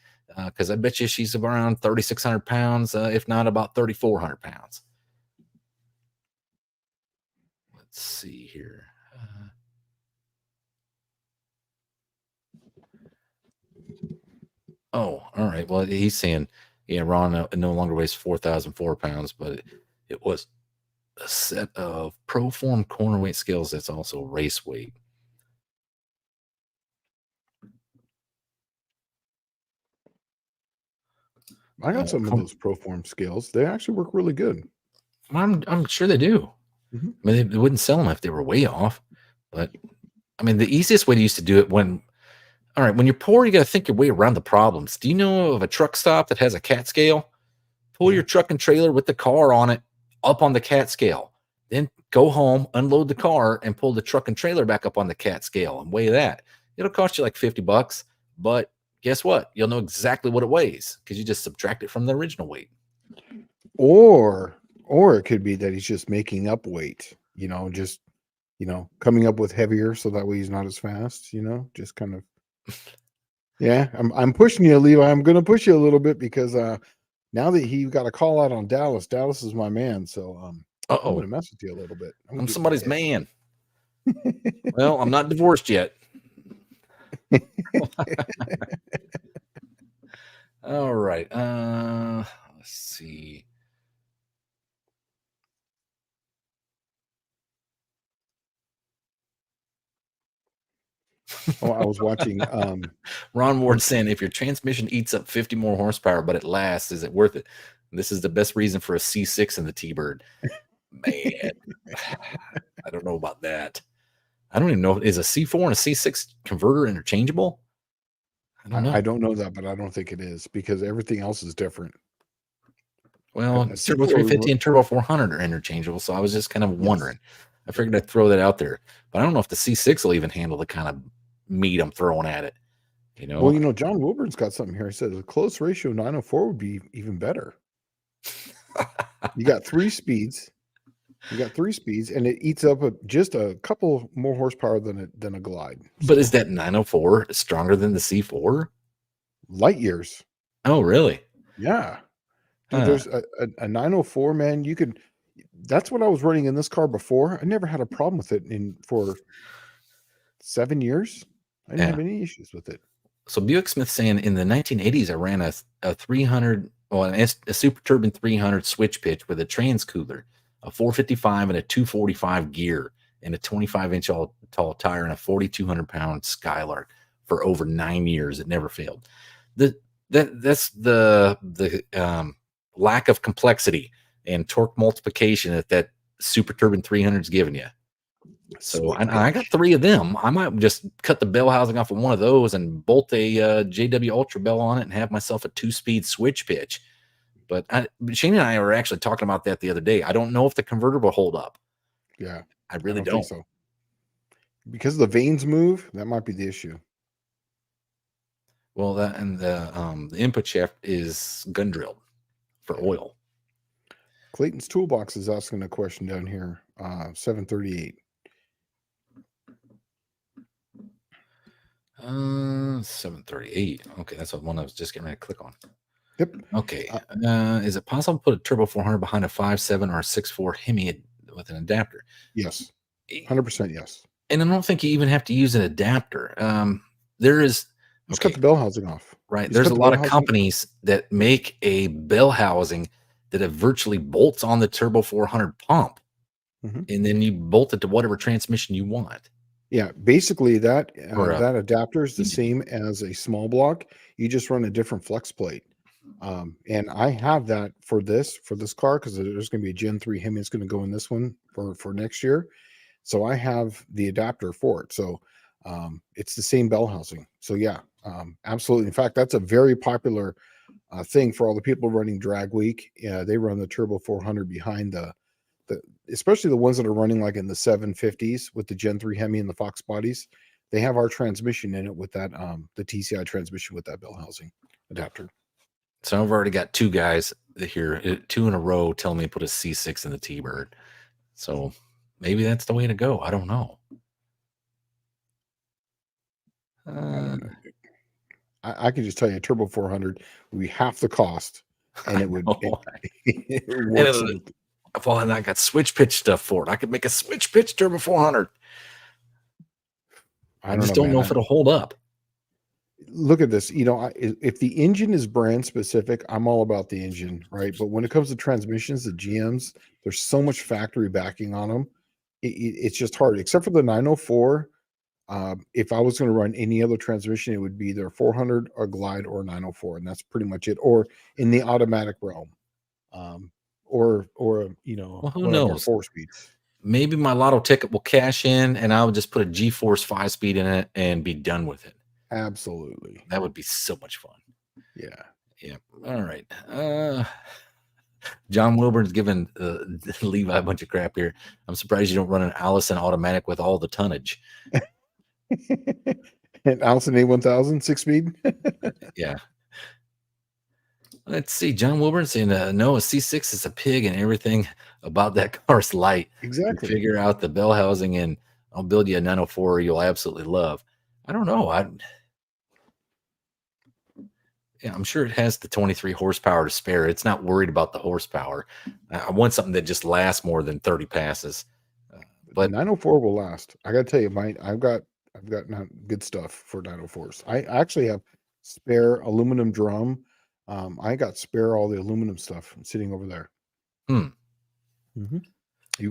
because I bet you she's around 3,600 pounds, if not about 3,400 pounds. Let's see here. Oh, all right. Well, he's saying, yeah, Ron no longer weighs 4,004 pounds, but it was a set of Proform corner weight scales that's also race weight. I got some of those Proform scales. They actually work really good. I'm sure they do. Mm-hmm. I mean, they wouldn't sell them if they were way off. But I mean, the easiest way to used to do it when you're poor, you got to think your way around the problems. Do you know of a truck stop that has a cat scale? Pull your truck and trailer with the car on it up on the cat scale. Then go home, unload the car, and pull the truck and trailer back up on the cat scale and weigh that. It'll cost you like $50, but guess what? You'll know exactly what it weighs because you just subtract it from the original weight. Or it could be that he's just making up weight, just coming up with heavier so that way he's not as fast, just kind of. Yeah, I'm pushing you, Levi. I'm going to push you a little bit because now that he got a call out on Dallas is my man. So I'm going to mess with you a little bit. I'm somebody's man. Well, I'm not divorced yet. All right. Let's see. Oh, I was watching Ron Ward saying, if your transmission eats up 50 more horsepower, but it lasts, is it worth it? This is the best reason for a C6 in the T-Bird. Man, I don't know about that. I don't even know. Is a C4 and a C6 converter interchangeable? I don't know that, but I don't think it is because everything else is different. Well, Turbo 350 and Turbo 400 are interchangeable, so I was just kind of wondering. I figured I'd throw that out there, but I don't know if the C6 will even handle the kind of meat I'm throwing at it. Well, John Wilburn's got something here. He says a close ratio 904 would be even better. You got 3 speeds. And it eats up just a couple more horsepower than a Glide. But is that 904 stronger than the C4? Light years. Oh, really? Yeah. Dude, there's a 904, man. You could. That's what I was running in this car before. I never had a problem with it for 7 years. I didn't have any issues with it. So Buick Smith saying in the 1980s, I ran a 300, a Super Turbine 300 switch pitch with a trans cooler, a 455 and a 245 gear, and a 25-inch tall tire and a 4,200-pound Skylark for over 9 years. It never failed. That's the lack of complexity and torque multiplication that Super Turbine 300 is giving you. So I got 3 of them. I might just cut the bell housing off of one of those and bolt a JW Ultra bell on it and have myself a 2-speed switch pitch. But Shane and I were actually talking about that the other day. I don't know if the converter will hold up. Yeah, I really don't. Think so. Because the vanes move, that might be the issue. Well, that and the input shaft is gun drilled for oil. Clayton's Toolbox is asking a question down here. 738. 738. Okay, that's the one I was just getting ready to click on. Yep. Okay. Is it possible to put a turbo 400 behind a 5.7 or a 6.4 Hemi with an adapter? Yes. 100% yes. And I don't think you even have to use an adapter. There is Just cut the bell housing off. right. Just There's cut a the lot bell of housing. companies that make a bell housing that it virtually bolts on the turbo 400 pump, and then you bolt it to whatever transmission you want. Yeah, basically that Or that adapter is the engine. same as a small block. You just run a different flex plate. And I have that for this car because there's going to be a Gen 3 Hemi. It's going to go in this one for next year. So I have the adapter for it. So it's the same bell housing. So yeah, absolutely. In fact, that's a very popular thing for all the people running drag week. Yeah, they run the Turbo 400 behind the especially the ones that are running like in the 750s with the Gen 3 Hemi and the Fox bodies. They have our transmission in it with that the TCI transmission with that bell housing adapter. So I've already got two guys here, two in a row, telling me to put a C6 in the T-Bird. So maybe that's the way to go. I don't know. I can just tell you, Turbo 400 would be half the cost, and it would. And I got switch pitch stuff for it. I could make a switch pitch Turbo 400. I just don't know if it'll hold up. Look at this. You know, if the engine is brand specific, I'm all about the engine, right? But when it comes to transmissions, the GMs, there's so much factory backing on them. It's just hard, except for the 904. If I was going to run any other transmission, it would be either 400 or Glide or 904, and that's pretty much it. Or in the automatic realm, or you know, well, who one of our knows? 4-speeds. Maybe my lotto ticket will cash in, and I'll just put a G-Force 5-speed in it and be done with it. Absolutely, that would be so much fun. Yeah. All right. John Wilburn's giving Levi a bunch of crap here. I'm surprised you don't run an Allison automatic with all the tonnage. And Allison A1000 6-speed. Yeah. Let's see. John Wilburn saying, no, a C6 is a pig and everything about that car's light. Exactly. You figure out the bell housing and I'll build you a 904 you'll absolutely love. I don't know. Yeah, I'm sure it has the 23 horsepower to spare. It's not worried about the horsepower. I want something that just lasts more than 30 passes. But 904 will last. I got to tell you, I've got not good stuff for 904s. I actually have spare aluminum drum. I got spare all the aluminum stuff sitting over there. You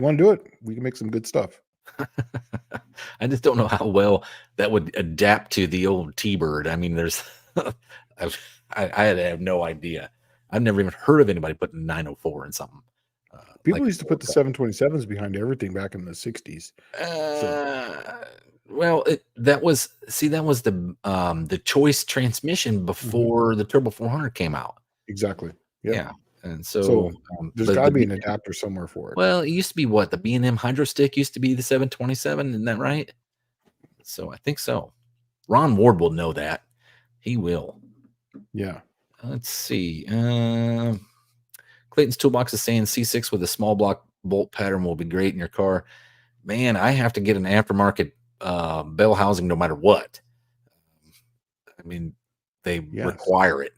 want to do it? We can make some good stuff. I just don't know how well that would adapt to the old T-Bird. I mean, there's I have no idea. I've never even heard of anybody putting 904 in something. People used to put the 727s behind everything back in the 60s. Well, that was the choice transmission before the Turbo 400 came out. Exactly. Yep. Yeah. And so there's got to be an adapter somewhere for it. Well, it used to be what the B&M Hydro Stick used to be the 727. Isn't that right? So I think so. Ron Ward will know that. He will. Yeah. Let's see. Clayton's Toolbox is saying C6 with a small block bolt pattern will be great in your car. Man, I have to get an aftermarket bell housing no matter what. I mean, they require it.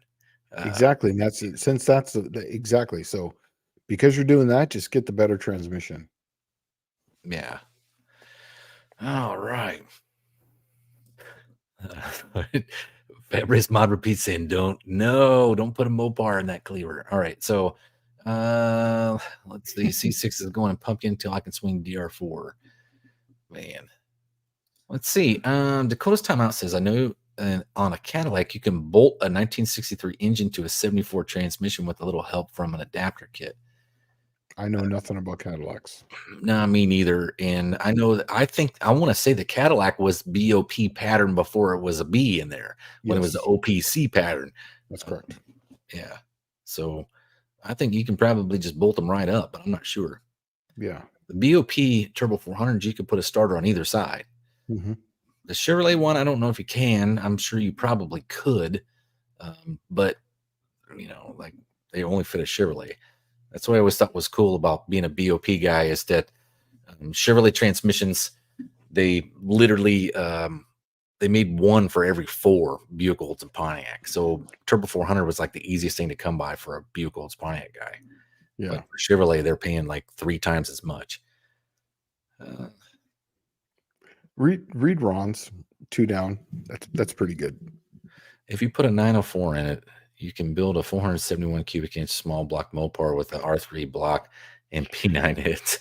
Exactly. And that's it. Since that's exactly. So because you're doing that, just get the better transmission. Yeah. All right. Fabrice Mod repeats saying, don't put a Mopar in that cleaver. All right. So let's see. C6 is going to pumpkin until I can swing DR4. Man. Let's see. Dakota's Timeout says, I know on a Cadillac, you can bolt a 1963 engine to a 74 transmission with a little help from an adapter kit. I know nothing about Cadillacs. No, me neither. And I know that I want to say the Cadillac was BOP pattern before it was a B in there when it was the OPC pattern. That's correct. Yeah. So I think you can probably just bolt them right up, but I'm not sure. Yeah. The BOP Turbo 400, you could put a starter on either side. The Chevrolet one, I don't know if you can. I'm sure you probably could. But, like they only fit a Chevrolet. That's what I always thought was cool about being a BOP guy is that Chevrolet transmissions, they literally they made one for every 4 Buick Olds and Pontiac. So Turbo 400 was like the easiest thing to come by for a Buick Olds Pontiac guy. Yeah. But for Chevrolet, they're paying like 3 times as much. Read Ron's 2 down. That's pretty good. If you put a 904 in it, you can build a 471 cubic inch small block Mopar with an R3 block and P9 hits.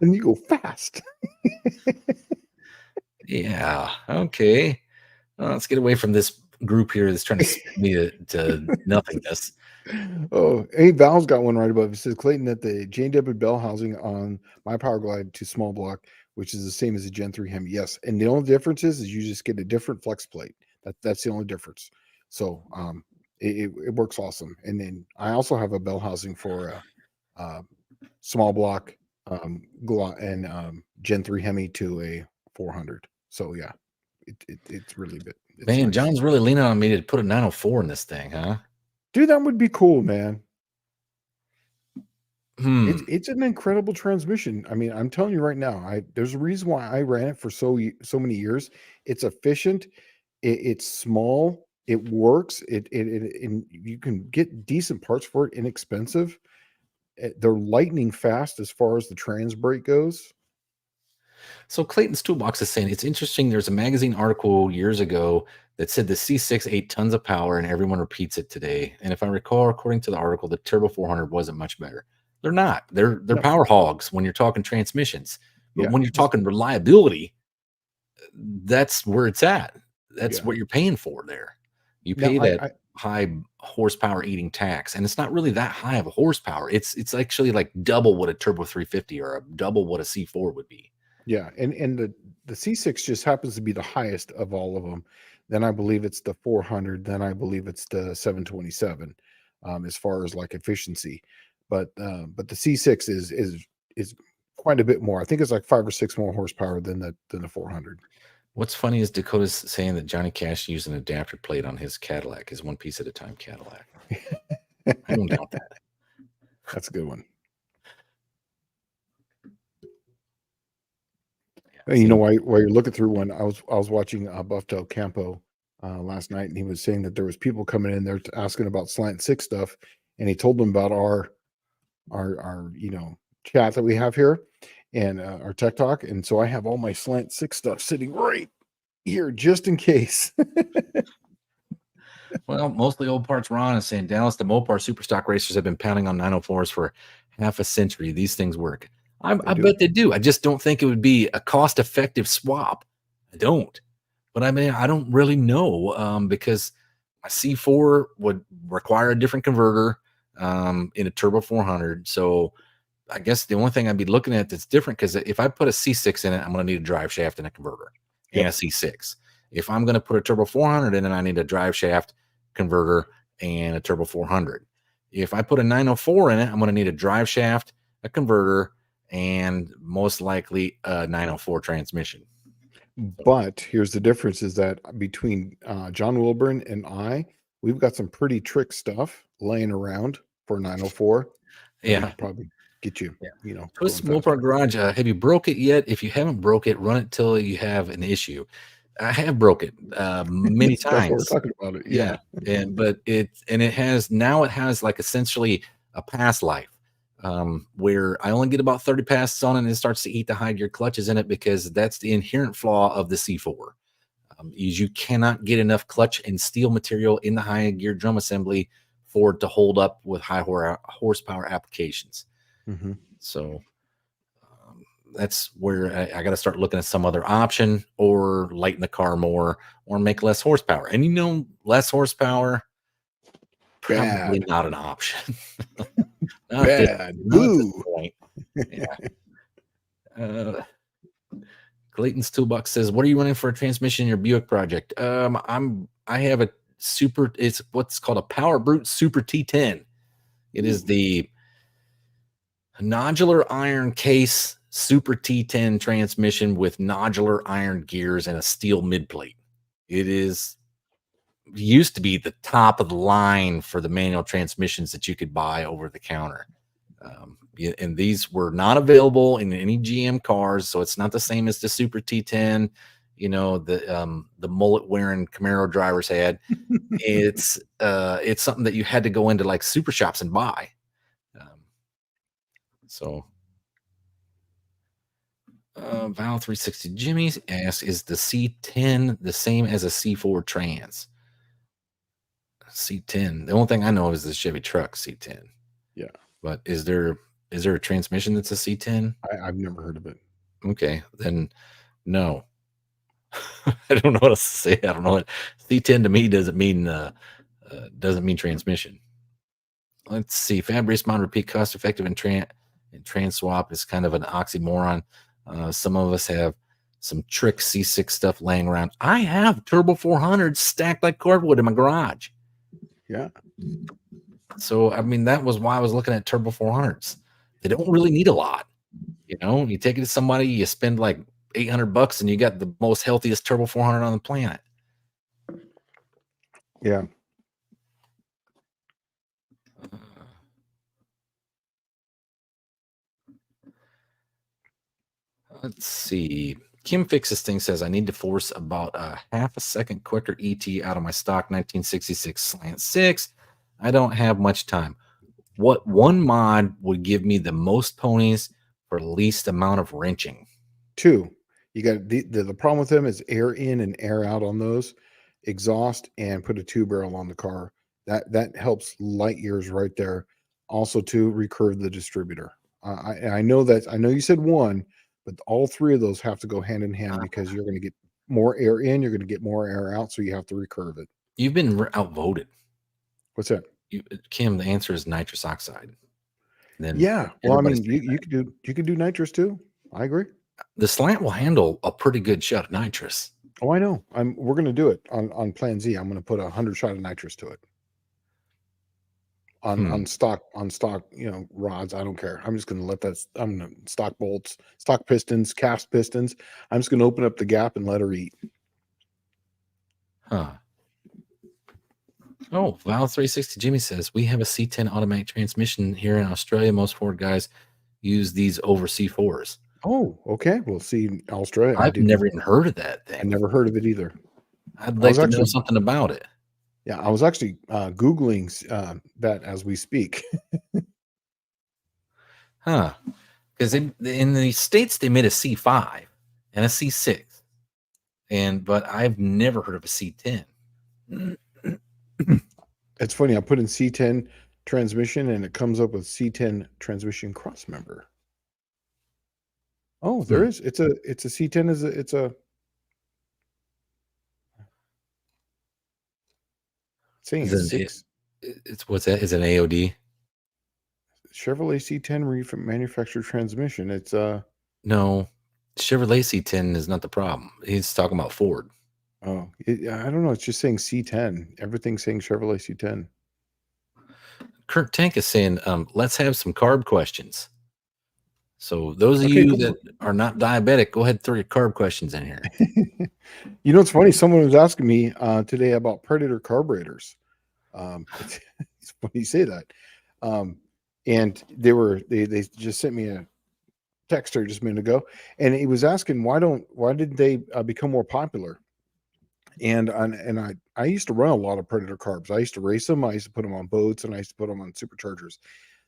And you go fast. Yeah. Okay. Let's get away from this group here that's trying to spin me to nothingness. Oh, hey, Val's got one right above. It says Clayton at the Jane W. Bell housing on my Power Glide to small block, which is the same as a Gen 3 Hemi. Yes, and the only difference is you just get a different flex plate. That's the only difference. So it works awesome. And then I also have a Bell housing for a small block and Gen 3 Hemi to a 400. So yeah, it's really good. Man, nice. John's really leaning on me to put a 904 in this thing, huh? Dude, that would be cool, man. Hmm. It's an incredible transmission. I mean, I'm telling you right now, there's a reason why I ran it for so many years. It's efficient, it's small, it works, and you can get decent parts for it, inexpensive. They're lightning fast as far as the trans brake goes. So Clayton's Toolbox is saying it's interesting. There's a magazine article years ago that said the C6 ate tons of power and everyone repeats it today. And if I recall, according to the article, the Turbo 400 wasn't much better. They're not. They're No. power hogs when you're talking transmissions. But Yeah. when you're talking reliability, that's where it's at. That's what you're paying for there. You pay that high horsepower eating tax, and it's not really that high of a horsepower. It's actually like double what a Turbo 350 or a double what a C4 would be. Yeah, and the C6 just happens to be the highest of all of them. Then I believe it's the 400. Then I believe it's the 727, as far as like efficiency. But the C6 is quite a bit more. I think it's like 5 or 6 more horsepower than the 400. What's funny is Dakota's saying that Johnny Cash used an adapter plate on his Cadillac, his one piece at a time Cadillac. I don't doubt that. That's a good one. Yeah, you know, while you're looking through one, I was watching Buffalo Campo last night, and he was saying that there was people coming in there asking about Slant 6 stuff, and he told them about our chat that we have here and our tech talk, and so I have all my Slant 6 stuff sitting right here just in case. Well, mostly old parts. Ron is saying Dallas, the Mopar Superstock racers have been pounding on 904s for half a century. These things work. I bet they do. I just don't think it would be a cost-effective swap. I don't. But I mean, I don't really know because a C4 would require a different converter in a Turbo 400. So I guess the only thing I'd be looking at that's different, because if I put a C6 in it, I'm going to need a drive shaft and a converter and a C6. If I'm going to put a Turbo 400 in it, I need a drive shaft, converter, and a Turbo 400. If I put a 904 in it, I'm going to need a drive shaft, a converter, and most likely a 904 transmission. But here's the difference is that between John Wilburn and we've got some pretty trick stuff laying around for 904. Yeah. Probably get you, Twist Mopar Garage. Have you broke it yet? If you haven't broke it, run it till you have an issue. I have broke it many times. We're talking about it. Yeah. It has like essentially a pass life. Where I only get about 30 passes on it, and it starts to eat the high gear clutches in it, because that's the inherent flaw of the C4. Is you cannot get enough clutch and steel material in the high gear drum assembly for it to hold up with high horsepower applications. Mm-hmm. So that's where I got to start looking at some other option, or lighten the car more, or make less horsepower. And less horsepower, probably not an option. Bad. Boo. Yeah. Clayton's Toolbox says, "What are you running for a transmission in your Buick project?" I have a it's what's called a Power Brute Super T10. It is the nodular iron case Super T10 transmission with nodular iron gears and a steel midplate. It used to be the top of the line for the manual transmissions that you could buy over the counter. And these were not available in any GM cars, so it's not the same as the Super T10. the mullet wearing Camaro drivers had. It's something that you had to go into like super shops and buy. So Val 360 Jimmy's asks, is the C10 the same as a C4 trans? C10. The only thing I know is the Chevy truck C10. Yeah. But is there a transmission that's a C10? I've never heard of it. Okay, then no. I don't know what else to say. I don't know what C10 to me doesn't mean transmission. Let's see. Fab Respond Repeat cost effective and trans swap is kind of an oxymoron. Some of us have some trick C6 stuff laying around. I have Turbo 400s stacked like cordwood in my garage. Yeah. So, I mean, that was why I was looking at Turbo 400s. They don't really need a lot. You take it to somebody, you spend like $800 and you got the most healthiest Turbo 400 on the planet. Yeah. Let's see. Kim Fixes Thing says I need to force about a half a second quicker ET out of my stock 1966 Slant 6. I don't have much time. What one mod would give me the most ponies for least amount of wrenching? 2. You got the problem with them is air in and air out on those. Exhaust and put a 2-barrel on the car. That helps light years right there. Also, to recurve the distributor. I know you said 1, but all 3 of those have to go hand in hand because you're going to get more air in, you're going to get more air out, so you have to recurve it. You've been outvoted. What's that? Kim, the answer is nitrous oxide. Then yeah, well, I mean, you could do nitrous too. I agree. The Slant will handle a pretty good shot of nitrous. Oh, I know. We're going to do it on Plan Z. I'm going to put 100 shot of nitrous to it. On stock, rods. I don't care. I'm just going to let that. I'm going to stock bolts, stock pistons, cast pistons. I'm just going to open up the gap and let her eat. Huh. Oh, Val 360 Jimmy says we have a C10 automatic transmission here in Australia. Most Ford guys use these over C4s. Oh, okay. We'll see Australia. I've never even heard of that thing. I never heard of it either. I'd like to know something about it. Yeah, I was actually Googling that as we speak. Huh. Because in the States, they made a C5 and a C6. But I've never heard of a C10. It's funny. I put in C10 transmission and it comes up with C10 transmission cross member. Oh, there is. It's a C10 it's saying it's 6. It's what's that? Is it an AOD? Chevrolet C10 manufactured transmission. It's no, Chevrolet C10 is not the problem. He's talking about Ford. Oh, I don't know. It's just saying C10. Everything's saying Chevrolet C10. Kurt Tank is saying, let's have some carb questions. So those of you that are not diabetic, go ahead and throw your carb questions in here. You know, it's funny. Someone was asking me today about Predator carburetors. It's funny you say that. And they just sent me a text here just a minute ago, and he was asking why did they become more popular? And I used to run a lot of Predator carbs. I used to race them. I used to put them on boats, and I used to put them on superchargers.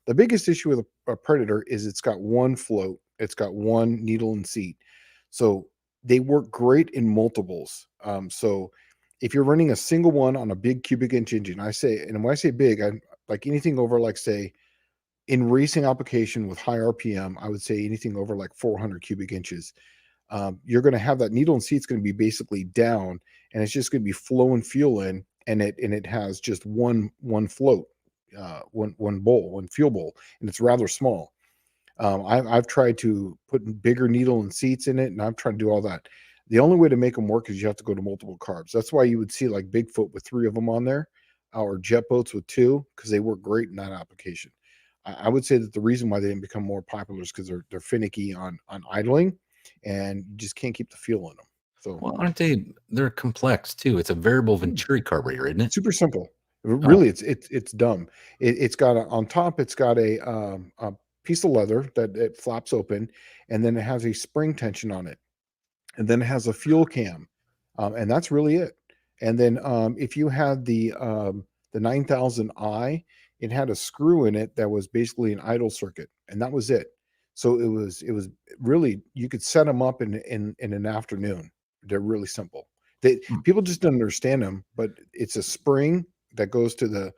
The biggest issue with a Predator is it's got one float. It's got one needle and seat. So they work great in multiples. So if you're running a single one on a big cubic inch engine, and when I say big, I'm like anything over, like, say, in racing application with high RPM, I would say anything over like 400 cubic inches. You're going to have that needle and seat's going to be basically down, and it's just going to be flowing fuel in, and it has just one float, one bowl, one fuel bowl, and it's rather small. I've tried to put bigger needle and seats in it, and I've tried to do all that. The only way to make them work is you have to go to multiple carbs. That's why you would see like Bigfoot with 3 of them on there, or jet boats with 2, because they work great in that application. I would say that the reason why they didn't become more popular is because they're finicky on idling, and you just can't keep the fuel in them. So, well, aren't they? They're complex too. It's a variable Venturi carburetor, isn't it? Super simple. Really, it's dumb. It's got on top. It's got a piece of leather that it flaps open, and then it has a spring tension on it. and then it has a fuel cam, and that's really it. And then if you had the 9000i, it had a screw in it that was basically an idle circuit, and that was it. So it was really, you could set them up in an afternoon. They're really simple. Hmm. People just don't understand them, but it's a spring that goes to the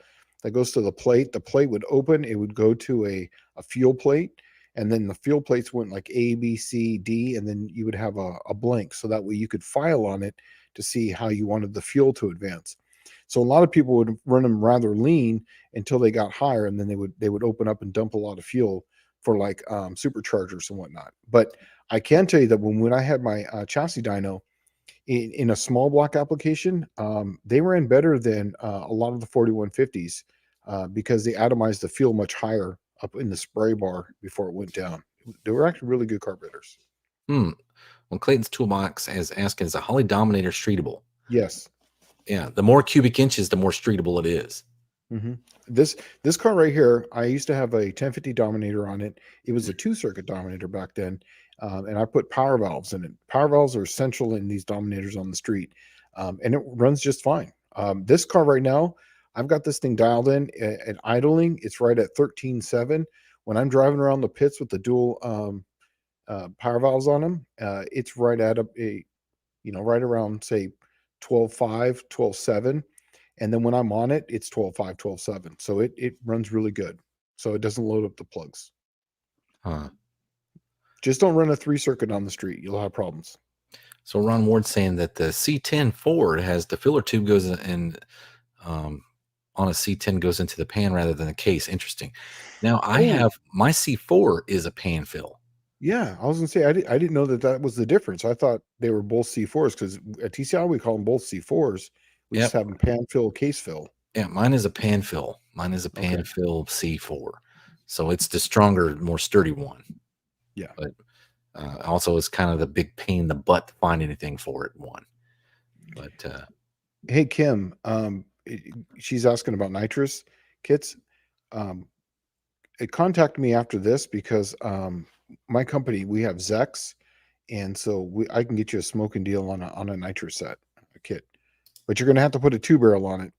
plate. The plate would open, it would go to a fuel plate, and then the fuel plates went like A, B, C, D, and then you would have a blank, so that way you could file on it to see how you wanted the fuel to advance. So a lot of people would run them rather lean until they got higher, and then they would open up and dump a lot of fuel for like superchargers and whatnot. But I can tell you that when I had my chassis dyno in a small block application, they ran better than a lot of the 4150s because they atomized the fuel much higher up in the spray bar before it went down. They were actually really good carburetors. Hmm. Well, Clayton's Toolbox is asking, is a Holly Dominator streetable? Yes. Yeah. The more cubic inches, the more streetable it is. Mm-hmm. This car right here, I used to have a 1050 Dominator on it. It was a 2-circuit Dominator back then, and I put power valves in it. Power valves are essential in these Dominators on the street, and it runs just fine. This car right now, I've got this thing dialed in at idling. It's right at 13.7. When I'm driving around the pits with the dual power valves on them, it's right at right around say 12.5, 12.7. And then when I'm on it, it's 12.5, 12.7. So it runs really good. So it doesn't load up the plugs. Huh. Just don't run a 3-circuit on the street. You'll have problems. So Ron Ward's saying that the C10 Ford has the filler tube goes in on a C10 goes into the pan rather than the case. Interesting. Now I have my C4 is a pan fill. Yeah, I was gonna say I didn't know that was the difference. I thought they were both C4s because at TCI we call them both C4s. We just have them pan fill, case fill. Yeah, mine is a pan fill. Mine is a pan fill C4. So it's the stronger, more sturdy one. Yeah. But also it's kind of the big pain in the butt to find anything for it one. But hey Kim, she's asking about nitrous kits. Contact me after this because my company, we have Zex, and so I can get you a smoking deal on a nitrous set, a kit, but you're going to have to put a 2-barrel on it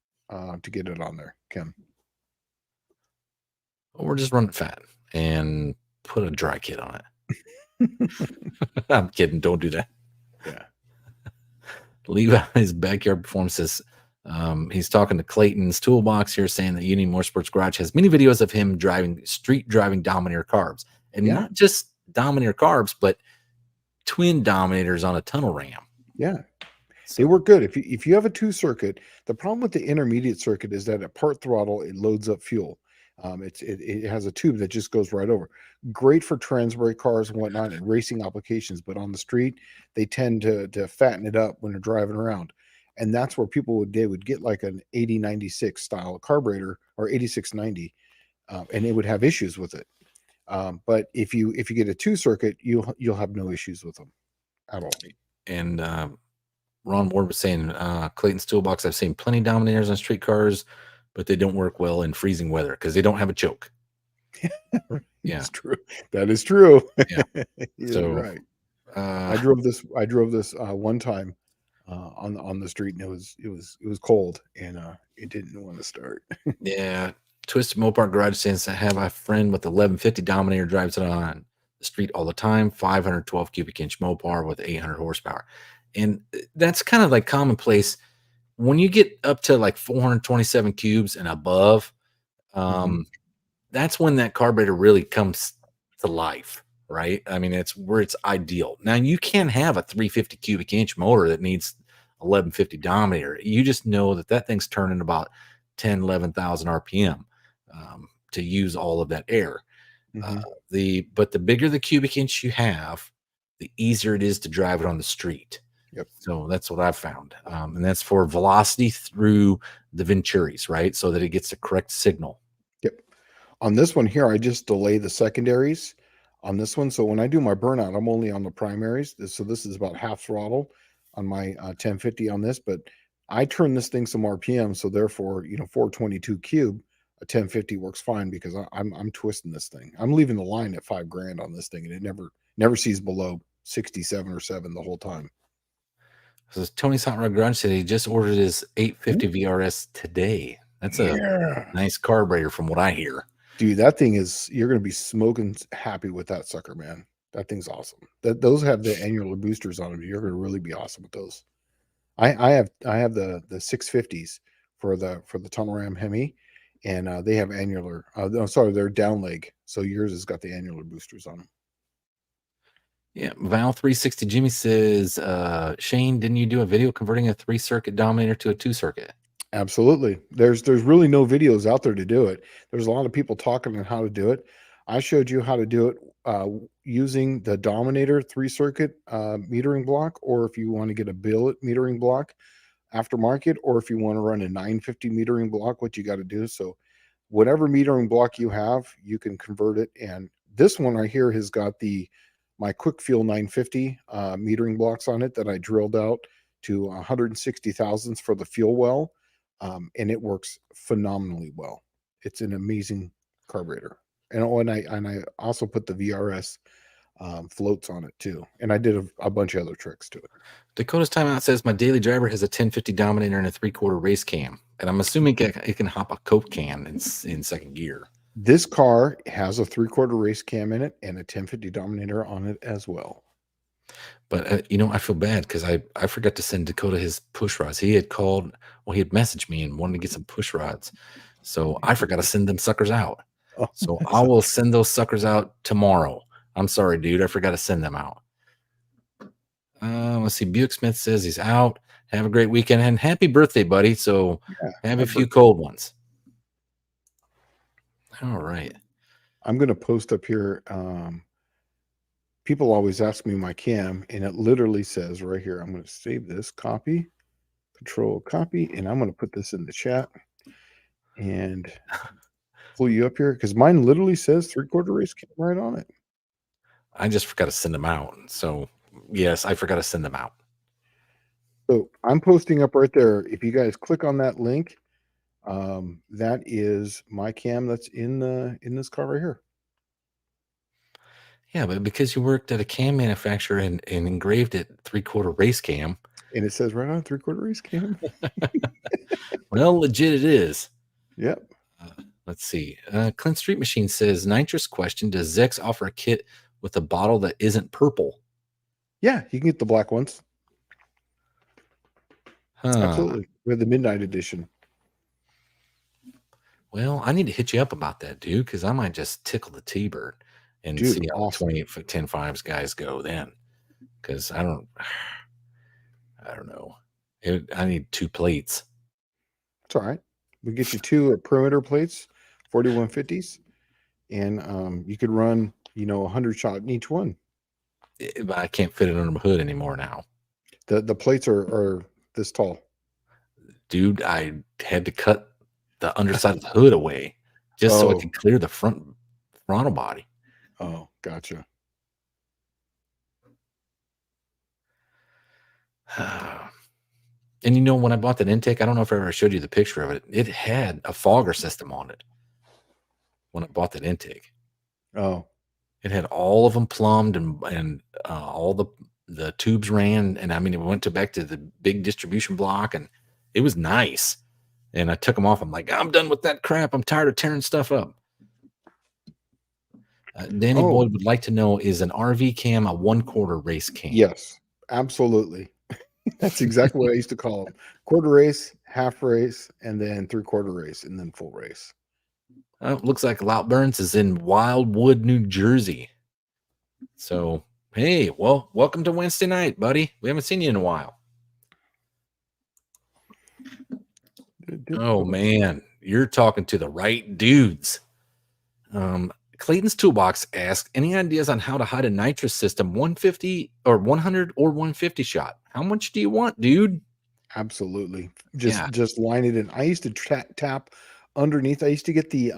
to get it on there, Kim. Or just run it fat and put a dry kit on it. I'm kidding. Don't do that. Yeah. Levi's Backyard Performances. He's talking to Clayton's Toolbox here, saying that Union Motorsports Garage has many videos of him street driving Dominator carbs, and not just Dominator carbs, but twin Dominators on a tunnel ram. Yeah, so they work good. If you have a 2-circuit, the problem with the intermediate circuit is that at part throttle it loads up fuel. It has a tube that just goes right over. Great for Transbury cars and whatnot and racing applications, but on the street they tend to fatten it up when they're driving around, and that's where they would get like an 8096 style carburetor or 8690, and it would have issues with it. But if you get a 2-circuit, you'll have no issues with them at all. And Ron Ward was saying Clayton's Toolbox, I've seen plenty of Dominators on street cars, but they don't work well in freezing weather because they don't have a choke. Yeah, it's true. That is true. Yeah. So right. I drove this one time on the street, and it was cold, and it didn't want to start. Yeah. Twisted Mopar Garage says I have a friend with 1150 Dominator, drives it on the street all the time, 512 cubic inch Mopar with 800 horsepower. And that's kind of like commonplace when you get up to like 427 cubes and above. That's when that carburetor really comes to life, right? I mean, it's where it's ideal. Now you can have a 350 cubic inch motor that needs 1150 Dominator. You just know that thing's turning about 10, 11,000 RPM to use all of that air. But the bigger the cubic inch you have, the easier it is to drive it on the street. Yep. So that's what I've found. And that's for velocity through the Venturis, right? So that it gets the correct signal. Yep. On this one here, I just delay the secondaries on this one. So when I do my burnout, I'm only on the primaries. So this is about half throttle on my 1050 on this, but I turn this thing some RPM. So therefore, 422 cube, a 1050 works fine because I'm twisting this thing. I'm leaving the line at $5,000 on this thing, and it never sees below 67 or 7 the whole time. So Tony's Hot Rod Garage said he just ordered his 850 VRS today. That's a nice carburetor from what I hear. Dude, that thing is, you're going to be smoking happy with that sucker, man. That thing's awesome. Those have the annular boosters on them. You're going to really be awesome with those. I have the 650s for the tunnel ram Hemi, and they have annular. They're down leg. So yours has got the annular boosters on them. Yeah, Val 360 Jimmy says, Shane, didn't you do a video converting a 3-circuit Dominator to a 2-circuit? Absolutely. There's really no videos out there to do it. There's a lot of people talking on how to do it. I showed you how to do it using the Dominator 3-circuit metering block, or if you want to get a billet metering block aftermarket, or if you want to run a 950 metering block, what you got to do. So whatever metering block you have, you can convert it. And this one right here has got my Quick Fuel 950 metering blocks on it that I drilled out to 160 thousandths for the fuel well. And it works phenomenally well. It's an amazing carburetor. And I also put the VRS floats on it too. And I did a bunch of other tricks to it. Dakota's Timeout says my daily driver has a 1050 Dominator and a 3/4 race cam. And I'm assuming it can hop a Coke can in second gear. This car has a 3/4 race cam in it and a 1050 Dominator on it as well. But, I feel bad because I forgot to send Dakota his push rods. He had called, he had messaged me and wanted to get some push rods. So I forgot to send them suckers out. Oh, so I will send those suckers out tomorrow. I'm sorry, dude. I forgot to send them out. Let's see. Buick Smith says he's out. Have a great weekend and happy birthday, buddy. So have a few cold ones. All right. I'm going to post up here. People always ask me my cam, and it literally says right here, I'm going to save this, copy, control copy, and I'm going to put this in the chat and pull you up here because mine literally says 3/4 race cam right on it. I just forgot to send them out. So yes, I forgot to send them out. So I'm posting up right there. If you guys click on that link, that is my cam that's in this car right here. Yeah, but because you worked at a cam manufacturer and engraved it 3/4 race cam. And it says right on 3/4 race cam. Well, legit it is. Yep. Let's see. Clint Street Machine says, nitrous question, does Zex offer a kit with a bottle that isn't purple? Yeah, you can get the black ones. Absolutely. We have the midnight edition. Well, I need to hit you up about that, dude, because I might just tickle the T-Bird and see how 28-foot 10.5s guys go then. Because I don't know. I need 2 plates. It's all right. We get you 2 perimeter plates, 4150s, and you could run, 100 shot in each one. But I can't fit it under my hood anymore now. The plates are this tall. Dude, I had to cut the underside of the hood away just so I could clear the frontal body. Oh, gotcha. And when I bought that intake, I don't know if I ever showed you the picture of it. It had a fogger system on it when I bought that intake. Oh. It had all of them plumbed and all the tubes ran. And I mean, it went back to the big distribution block and it was nice. And I took them off. I'm like, I'm done with that crap. I'm tired of tearing stuff up. Danny Boyd would like to know, is an RV cam a 1/4 race cam? Yes, absolutely. That's exactly what I used to call them. Quarter race, half race, and then 3/4 race, and then full race. Looks like Lout Burns is in Wildwood, New Jersey. So, hey, well, welcome to Wednesday night, buddy. We haven't seen you in a while. Oh, man. You're talking to the right dudes. Clayton's Toolbox asks, any ideas on how to hide a nitrous system 150 or 100 or 150 shot? How much do you want, dude? Absolutely. Just line it in. I used to tap underneath. I used to get the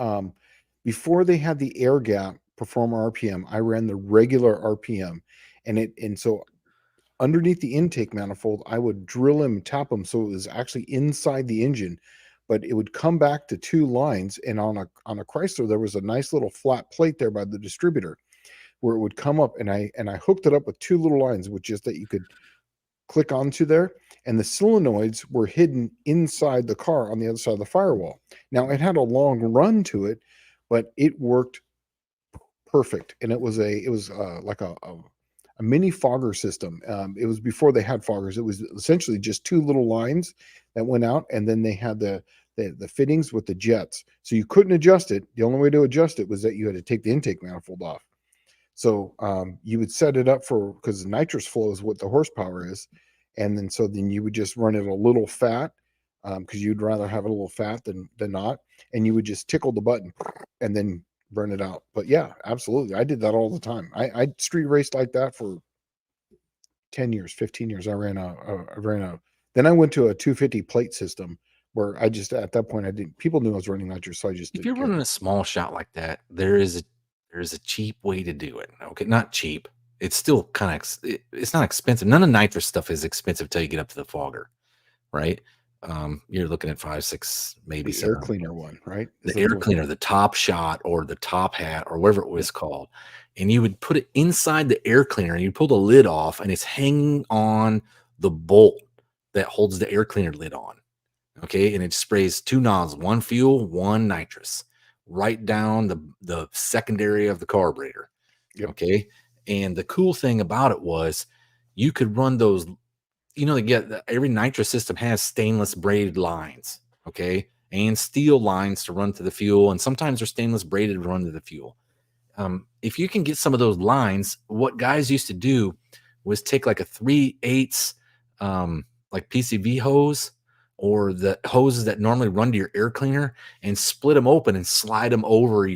before they had the air gap performer RPM, I ran the regular RPM, and so underneath the intake manifold, I would drill them, tap them so it was actually inside the engine, but it would come back to 2 lines. And on a Chrysler, there was a nice little flat plate there by the distributor. where it would come up, and I hooked it up with two little lines, which is that you could click onto there, and the solenoids were hidden inside the car on the other side of the firewall. Now it had a long run to it, but it worked perfect, and it was like a mini fogger system. It was before they had foggers. It was essentially just two little lines that went out, and then they had the fittings with the jets, so you couldn't adjust it. The only way to adjust it was that you had to take the intake manifold off. So you would set it up for, because the nitrous flow is what the horsepower is, and then you would just run it a little fat, because you'd rather have it a little fat than not, and you would just tickle the button and then burn it out. But yeah, absolutely, I did that all the time. I street raced like that for 10 years, 15 years. I ran a then I went to a 250 plate system, where I just, at that point, I didn't, people knew I was running nitrous, so I just If didn't you're care. running a small shot like that, there's a cheap way to do it. Okay, not cheap. It's still kind of it's not expensive. None of nitrous stuff is expensive till you get up to the fogger, right? You're looking at 5, 6, maybe The air 7. cleaner one, right? The air cleaner, the top shot, or the top hat, or whatever it was called, and you would put it inside the air cleaner, and you pull the lid off, and it's hanging on the bolt that holds the air cleaner lid on. Okay, and it sprays 2 nozzles, 1 fuel, 1 nitrous, right down the secondary of the carburetor. Yep. Okay, and the cool thing about it was you could run those. Every nitrous system has stainless braided lines. Okay, and steel lines to run to the fuel, and sometimes they're stainless braided to run to the fuel. If you can get some of those lines, what guys used to do was take like a 3/8 like PCV hose, or the hoses that normally run to your air cleaner, and split them open and slide them over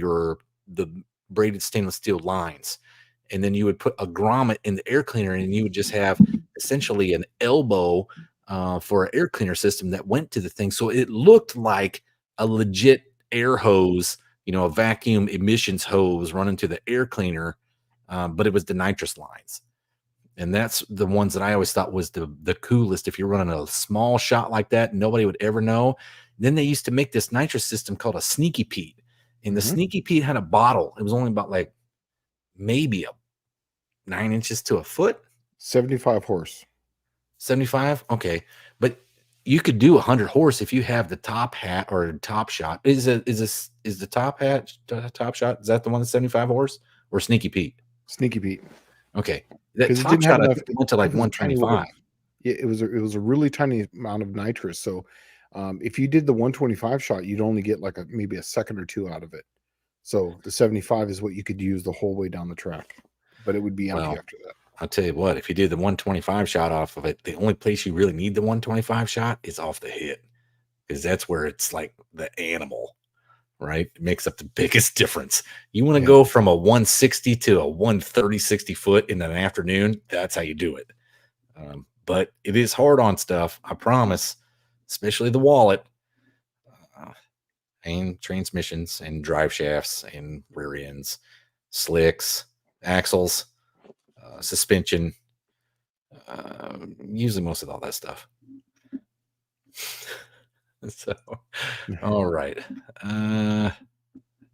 the braided stainless steel lines. And then you would put a grommet in the air cleaner, and you would just have essentially an elbow for an air cleaner system that went to the thing. So it looked like a legit air hose, a vacuum emissions hose running to the air cleaner, but it was the nitrous lines. And that's the ones that I always thought was the coolest. If you're running a small shot like that, nobody would ever know. Then they used to make this nitrous system called a Sneaky Pete. And the Sneaky Pete had a bottle. It was only about like maybe 9 inches to a foot. 75 horse. 75? Okay. But you could do 100 horse if you have the top hat or the top shot. Is the top hat, top shot, is that the one that's 75 horse, or Sneaky Pete? Sneaky Pete. Okay. That Because it top didn't have shot, I enough. think, went to like It was a tiny 125. It was a really tiny amount of nitrous. So if you did the 125 shot, you'd only get like maybe a second or two out of it. So the 75 is what you could use the whole way down the track, but it would be empty after that. I'll tell you what, if you do the 125 shot off of it, the only place you really need the 125 shot is off the hit, because that's where it's like the animal, right? It makes up the biggest difference. You want to go from a 160 to a 130, 60 foot in an afternoon. That's how you do it. But it is hard on stuff, I promise, especially the wallet, and transmissions and drive shafts and rear ends, slicks, axles, suspension, usually most of all that stuff. So, all right.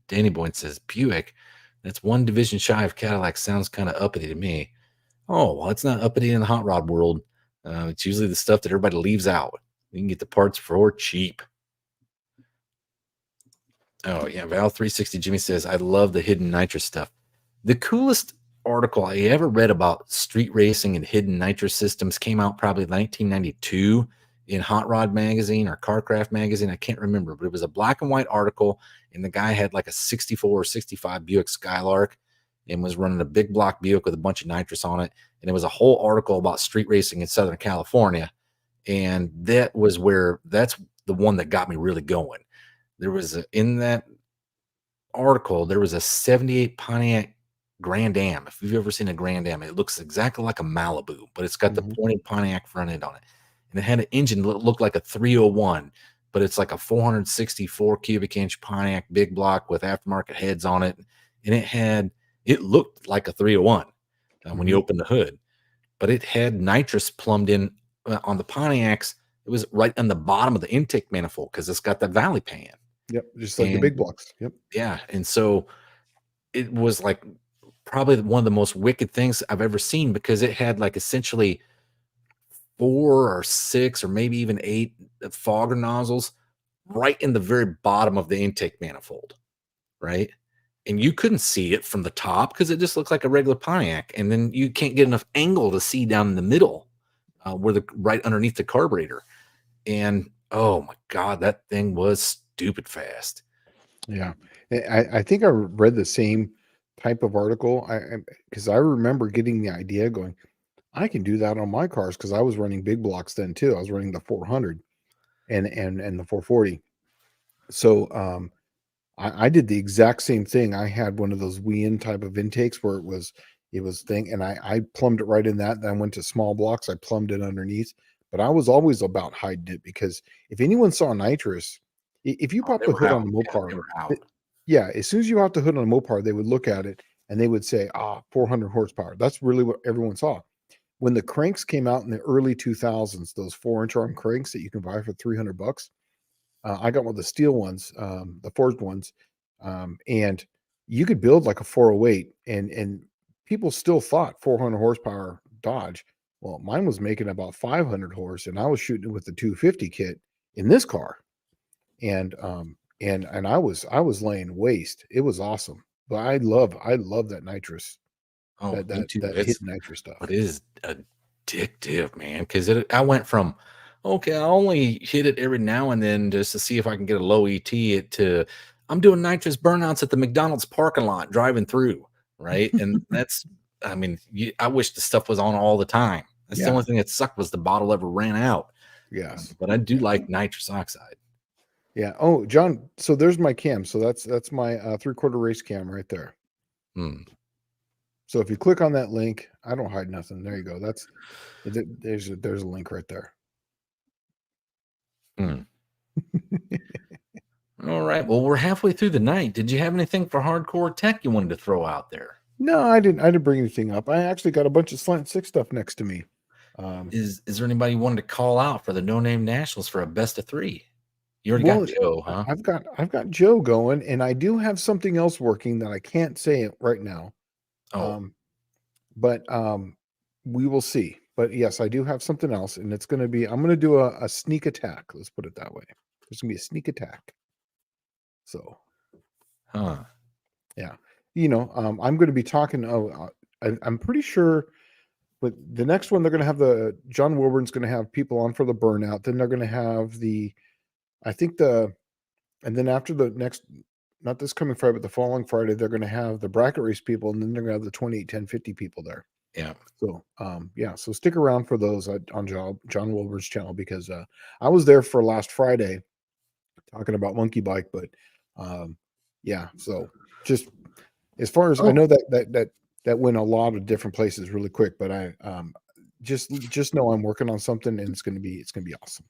Danny Boyne says, Buick, that's 1 division shy of Cadillac. Sounds kind of uppity to me. Oh, well, it's not uppity in the hot rod world. It's usually the stuff that everybody leaves out. You can get the parts for cheap. Oh, yeah. Val 360 Jimmy says, I love the hidden nitrous stuff. The coolest article I ever read about street racing and hidden nitrous systems came out probably 1992 in Hot Rod magazine or Carcraft magazine. I can't remember, but it was a black and white article, and the guy had like a 64 or 65 Buick Skylark and was running a big block Buick with a bunch of nitrous on it. And it was a whole article about street racing in Southern California. And that's the one that got me really going. There was in that article, there was a 78 Pontiac Grand Am. If you've ever seen a Grand Am, it looks exactly like a Malibu, but it's got the pointed Pontiac front end on it. And it had an engine that looked like a 301, but it's like a 464 cubic inch Pontiac big block with aftermarket heads on it. And it looked like a 301 when you opened the hood, but it had nitrous plumbed in on the Pontiacs. It was right on the bottom of the intake manifold because it's got the valley pan. Yep, just like the big blocks. Yep. Yeah, and so it was like probably one of the most wicked things I've ever seen, because it had like essentially 4 or 6 or maybe even 8 fogger nozzles right in the very bottom of the intake manifold, right? And you couldn't see it from the top because it just looked like a regular Pontiac. And then you can't get enough angle to see down in the middle, where the right underneath the carburetor. And oh my God, that thing was stupid fast. Yeah. I think I read the same type of article. Because I remember getting the idea going, I can do that on my cars, because I was running big blocks then too. I was running the 400 and the 440. So I did the exact same thing. I had one of those Wien type of intakes where it was thing, and I plumbed it right in that. Then I went to small blocks. I plumbed it underneath, but I was always about hiding it, because if anyone saw nitrous, if you Oh, pop they the were hood out. on the Yeah, they Mopar, were out. yeah, as soon as you pop the hood on a Mopar, they would look at it and they would say, 400 horsepower. That's really what everyone saw. When the cranks came out in the early 2000s, those 4-inch arm cranks that you can buy for $300, I got one of the steel ones, the forged ones, and you could build like a 408, and people still thought 400 horsepower Dodge. Well, mine was making about 500 horse, and I was shooting it with the 250 kit in this car, and I was laying waste. It was awesome, but I love that nitrous, Oh, me too. that hidden nitrous But stuff. it is addictive, man. Because I went from, okay, I only hit it every now and then just to see if I can get a low ET, to I'm doing nitrous burnouts at the McDonald's parking lot driving through, right? And that's, I mean, I wish the stuff was on all the time. That's the Yeah. only thing that sucked, was the bottle ever ran out. Yes. But I do Yeah. like nitrous oxide. Yeah. Oh, John. So there's my cam. So that's my 3/4 race cam right there. Hmm. So if you click on that link, I don't hide nothing. There you go. There's a link right there. Hmm. All right. Well, we're halfway through the night. Did you have anything for hardcore tech you wanted to throw out there? No, I didn't. I didn't bring anything up. I actually got a bunch of Slant 6 stuff next to me. Is there anybody you wanted to call out for the No Name Nationals for a best of 3? You already got Well, Joe, huh? I've got Joe going, and I do have something else working that I can't say it right now. Oh, But we will see. But yes, I do have something else, and it's going to be, I'm going to do a sneak attack. Let's put it that way. There's going to be a sneak attack. So huh. yeah, I'm going to be talking. I'm pretty sure. But the next one, they're going to have John Wilburn's going to have people on for the burnout. Then they're going to have I think and then after the next, not this coming Friday, but the following Friday, they're going to have the bracket race people, and then they're going to have the 28, 10, 50 people there. Yeah. So, yeah, so stick around for those on John Wilbur's channel, because I was there for last Friday talking about monkey bike, but yeah, so just as far as I Oh, know, that went a lot of different places really quick, but I just know I'm working on something, and it's gonna be awesome.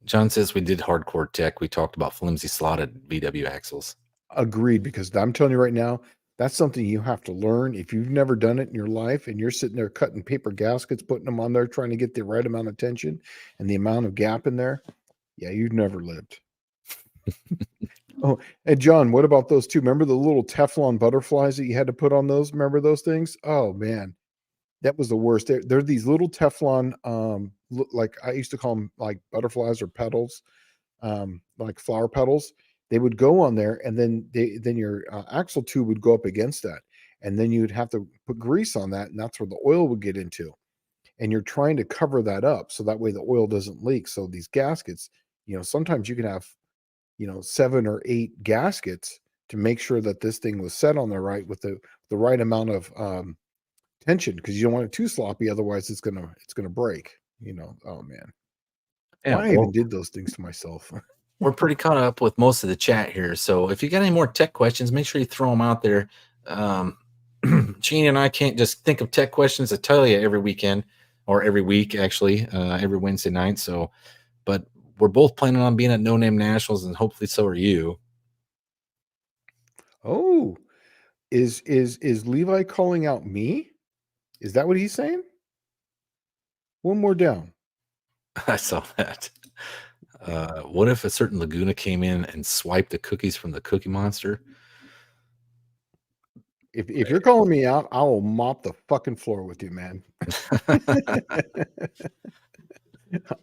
John says we did hardcore tech. We talked about flimsy slotted VW axles. Agreed, because I'm telling you right now, that's something you have to learn if you've never done it in your life, and you're sitting there cutting paper gaskets, putting them on there, trying to get the right amount of tension and the amount of gap in there. Yeah, you've never lived. Oh, and John, what about those two? Remember the little Teflon butterflies that you had to put on those? Remember those things? Oh man, that was the worst. They're these little Teflon, like I used to call them like butterflies or petals, like flower petals. They would go on there, and then your axle tube would go up against that, and then you'd have to put grease on that, and that's where the oil would get into. And you're trying to cover that up so that way the oil doesn't leak. So these gaskets, sometimes you can have 7 or 8 gaskets to make sure that this thing was set on the right with the right amount of tension, because you don't want it too sloppy, otherwise it's gonna break. Oh man, Yeah. why I even Well, did those things to myself. we're pretty caught up with most of the chat here. So if you got any more tech questions, make sure you throw them out there. Gene and I can't just think of tech questions to tell you every weekend, or every week, actually, every Wednesday night. So, but we're both planning on being at No Name Nationals, and hopefully so are you. Oh, is Levi calling out me? Is that what he's saying? One more down. I saw that. What if a certain Laguna came in and swiped the cookies from the Cookie Monster? If you're calling me out, I will mop the fucking floor with you, man.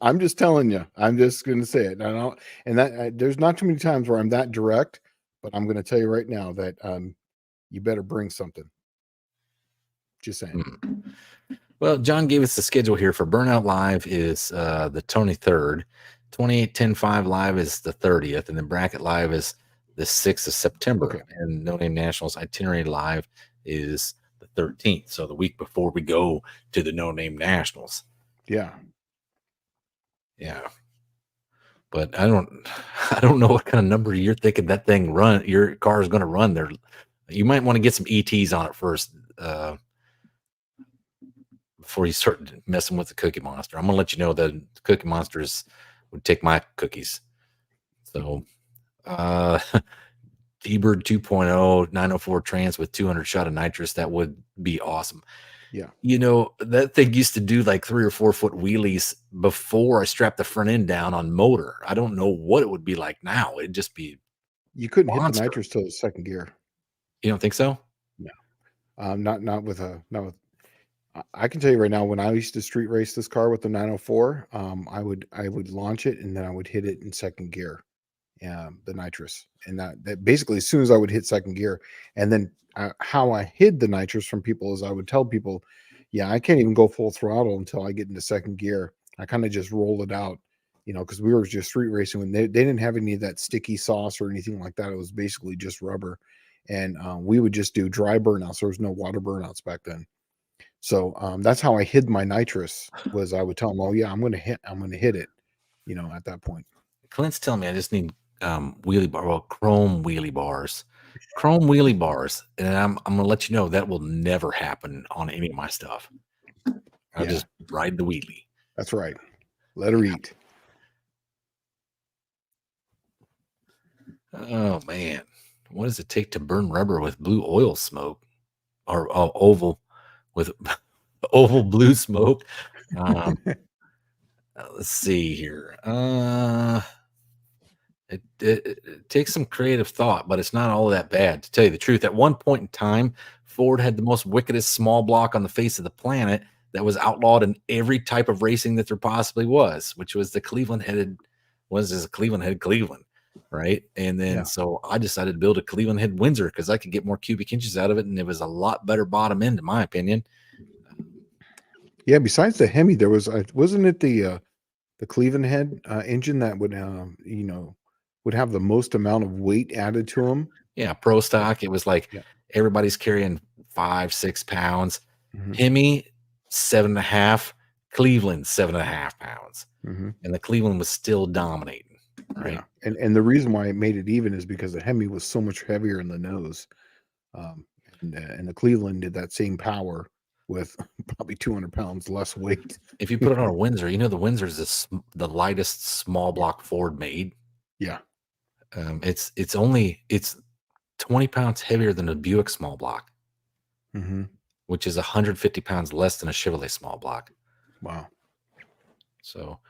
I'm just telling you. I'm just going to say it. There's not too many times where I'm that direct, but I'm going to tell you right now that you better bring something. Just saying. Well, John gave us the schedule here for Burnout Live is the 23rd, 28-10-5 Live is the 30th, and then Bracket Live is the 6th of September. Okay. And No Name Nationals Itinerary Live is the 13th. So the week before we go to the No Name Nationals. Yeah. Yeah. But I don't know what kind of number you're thinking that thing your car is going to run there. You might want to get some ETs on it first. Before you start messing with the Cookie Monster. I'm going to let you know that the Cookie Monsters would take my cookies. So, T-Bird 2.0, 904 trans with 200 shot of nitrous, that would be awesome. Yeah. You know, that thing used to do like 3 or 4 foot wheelies before I strapped the front end down on motor. I don't know what it would be like now. It'd just be You couldn't hit monster. the nitrous till the second gear. You don't think so? No. Not with. I can tell you right now, when I used to street race this car with the 904, I would launch it and then I would hit it in second gear, the nitrous, and that basically as soon as I would hit second gear, and then how I hid the nitrous from people is I would tell people, yeah, I can't even go full throttle until I get into second gear. I kind of just roll it out, because we were just street racing when they didn't have any of that sticky sauce or anything like that. It was basically just rubber, and we would just do dry burnouts. There was no water burnouts back then. So that's how I hid my nitrous, was I would tell them, oh yeah, I'm going to hit it, at that point. Clint's telling me I just need chrome wheelie bars. And I'm going to let you know that will never happen on any of my stuff. I'll just ride the wheelie. That's right. Let her eat. Oh man, what does it take to burn rubber with blue oil smoke, or oval with oval blue smoke? Let's see here. It takes some creative thought, but it's not all that bad. To tell you the truth, at one point in time, Ford had the most wickedest small block on the face of the planet that was outlawed in every type of racing that there possibly was, which was the Cleveland-headed Cleveland, right? And then so I decided to build a Cleveland-head Windsor because I could get more cubic inches out of it, and it was a lot better bottom end, in my opinion. Yeah, besides the Hemi, there was wasn't it the Cleveland head engine that would would have the most amount of weight added to them? Yeah, pro stock. It was like everybody's carrying 5-6 pounds. Mhm. Hemi 7.5, Cleveland 7.5 pounds, and the Cleveland was still dominating, right? Yeah. And the reason why it made it even is because the Hemi was so much heavier in the nose, and the Cleveland did that same power with probably 200 pounds less weight. If you put it on a Windsor, the Windsor is the lightest small block Ford made. Yeah. It's 20 pounds heavier than a Buick small block, which is 150 pounds less than a Chevrolet small block. Wow. So,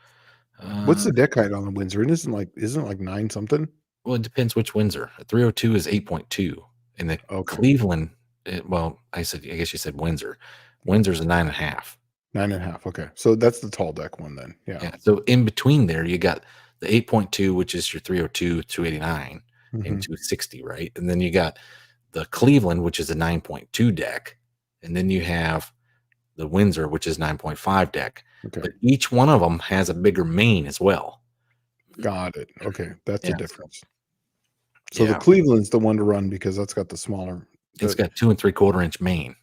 what's the deck height on the Windsor? It isn't like 9 something. Well, it depends which Windsor. A 302 is 8.2, and the Cleveland. I guess you said Windsor. Windsor's a 9.5. 9.5. Okay, so that's the tall deck one then. Yeah. So in between there, you got the 8.2, which is your 302, 289, and 260, right? And then you got the Cleveland, which is a 9.2 deck, and then you have the Windsor, which is 9.5 deck. Okay. But each one of them has a bigger main as well. Got it. Okay, that's the difference. So Yeah. the Cleveland's the one to run because that's got the smaller. It's got 2 3/4 inch main.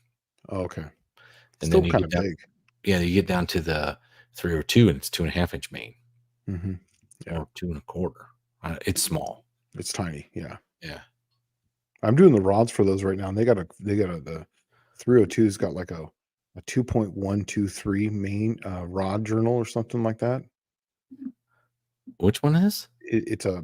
Oh, okay. And Still then you kind get of down, big. yeah, you get down to the 302 and it's 2.5 inch main. Yeah. Or 2 1/4. It's small. It's tiny. Yeah. Yeah. I'm doing the rods for those right now, and the 302's got like a 2.123 main rod journal or something like that. Which one is? It's a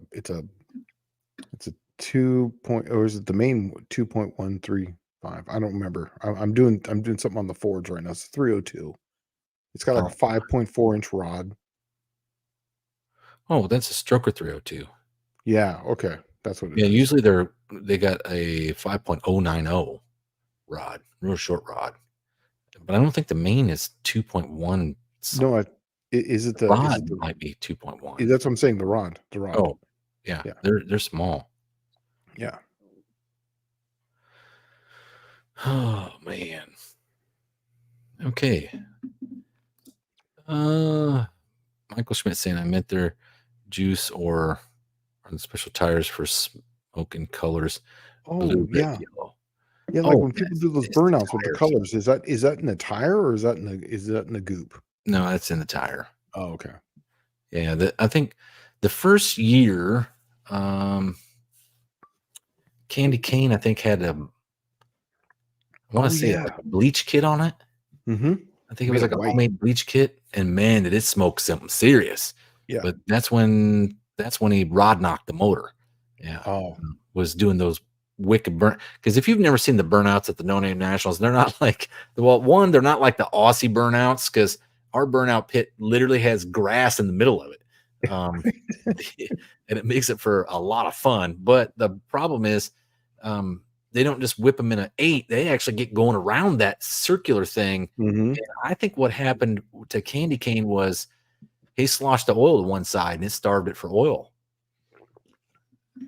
2 point, or is it the main 2.135? I don't remember. I'm doing something on the Fords right now. It's a 302. It's got like a 5.4 inch rod. Oh, that's a Stroker 302. Yeah. Okay. That's what it is. Usually they got a 5.090. rod, real short rod. But I don't think the main is 2.1. No, is it the Rod might be 2.1. that's what I'm saying, the rod. Oh, yeah, Yeah. they're small. Yeah. Oh man. Okay. Michael Schmidt saying I meant their juice or on special tires for smoking colors, blue, Oh, red, yeah. yellow. Yeah, like Oh, when people do those it's the burnouts with the tires. colors, is that in the tire or is that in the goop? No, that's in the tire. Oh, okay. Yeah, I think the first year, Candy Cane, I think had I want to say yeah. like a bleach kit on it. Mm-hmm. I think it Made was it like a white. homemade bleach kit, and man, did it smoke something serious. Yeah. But that's when he rod knocked the motor. Yeah, Oh. was doing those wicked burn. Because if you've never seen the burnouts at the No Name Nationals, they're not like one, they're not like the Aussie burnouts because our burnout pit literally has grass in the middle of it, and it makes it for a lot of fun. But the problem is, they don't just whip them in an 8; they actually get going around that circular thing. Mm-hmm. I think what happened to Candy Cane was he sloshed the oil to one side and it starved it for oil.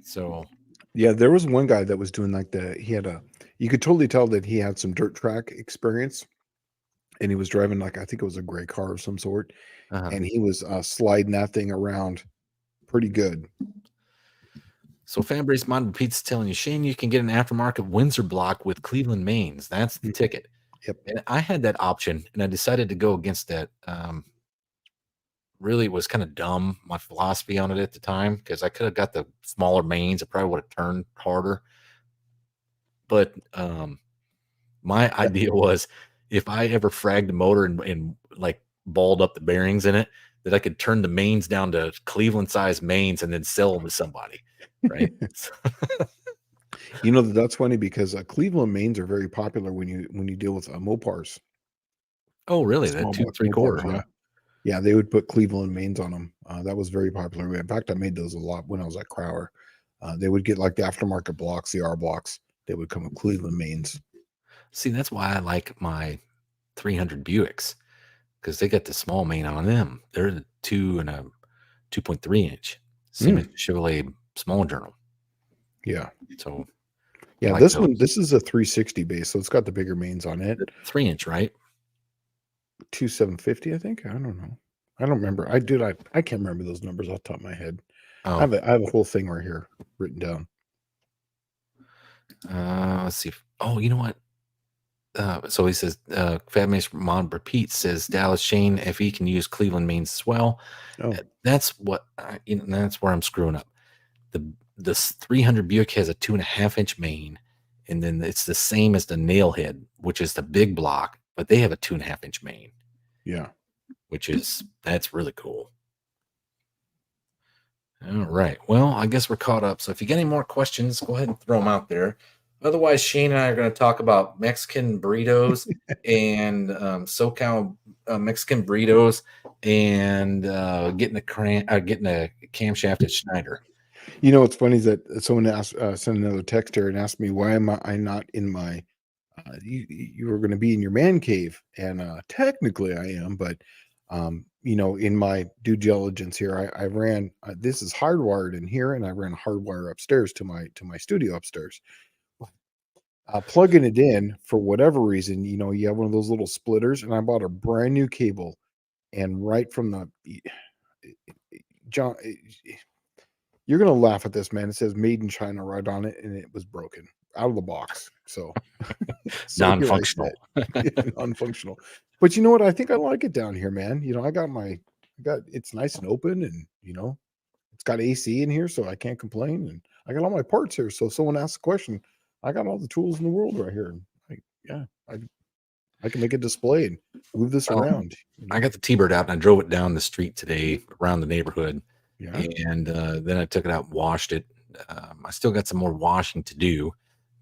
So Yeah, there was one guy that was doing like you could totally tell that he had some dirt track experience, and he was driving like I think it was a gray car of some sort, and he was sliding that thing around pretty good. So Fanbase Mod Pete's telling you, Shane, you can get an aftermarket Windsor block with Cleveland mains. That's the ticket. Yep. And I had that option, and I decided to go against that. Really was kind of dumb, my philosophy on it at the time, because I could have got the smaller mains. I probably would have turned harder. But my idea was if I ever fragged a motor and like balled up the bearings in it, that I could turn the mains down to Cleveland size mains and then sell them to somebody. Right. You know that's funny because Cleveland mains are very popular when you deal with Mopars. Oh, really? That Small 2 block 3/4, Mopars, huh? yeah. Yeah, they would put Cleveland mains on them. That was very popular. In fact, I made those a lot when I was at Crower. They would get like the aftermarket blocks, the R blocks. They would come with Cleveland mains. See, that's why I like my 300 Buicks because they got the small main on them. They're the 2 and a 2.3 inch. Same as Chevrolet Small Journal. Yeah. So yeah, like this is a 360 base, so it's got the bigger mains on it. 3 inch, right? 2750, I think. I don't know. I don't remember. I can't remember those numbers off the top of my head. Oh, I have a whole thing right here written down. Let's see. Oh, you know what? So he says, Fat Mace Mon Repeat says Dallas Shane if he can use Cleveland mains as well. Oh, That's what that's where I'm screwing up. The 300 Buick has a 2.5 inch main, and then it's the same as the Nailhead, which is the big block, but they have a 2.5 inch main. yeah. That's really cool. All right. Well, I guess we're caught up. So if you get any more questions, go ahead and throw them out there. Otherwise, Shane and I are going to talk about Mexican burritos and SoCal Mexican burritos and getting a camshaft at Schneider. You know what's funny is that someone sent another text here and asked me why am I not in my you were going to be in your man cave, and technically I am, but in my due diligence here, I ran this is hardwired in here, and I ran hardwire upstairs to my studio upstairs. Plugging it in for whatever reason, you have one of those little splitters, and I bought a brand new cable, and right from the John. You're gonna laugh at this, man. It says "Made in China" right on it, and it was broken out of the box. So, Non-functional. Non-functional. But you know what? I think I like it down here, man. It's nice and open, and it's got AC in here, so I can't complain. And I got all my parts here. So if someone asks a question, I got all the tools in the world right here. I can make a display and move this around. I got the T-Bird out and I drove it down the street today around the neighborhood. Yeah. And then I took it out and washed it. I still got some more washing to do,